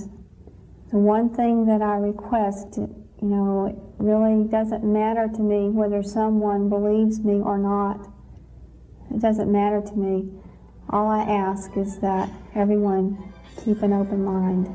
the one thing that I request, it really doesn't matter to me whether someone believes me or not. It doesn't matter to me. All I ask is that everyone keep an open mind.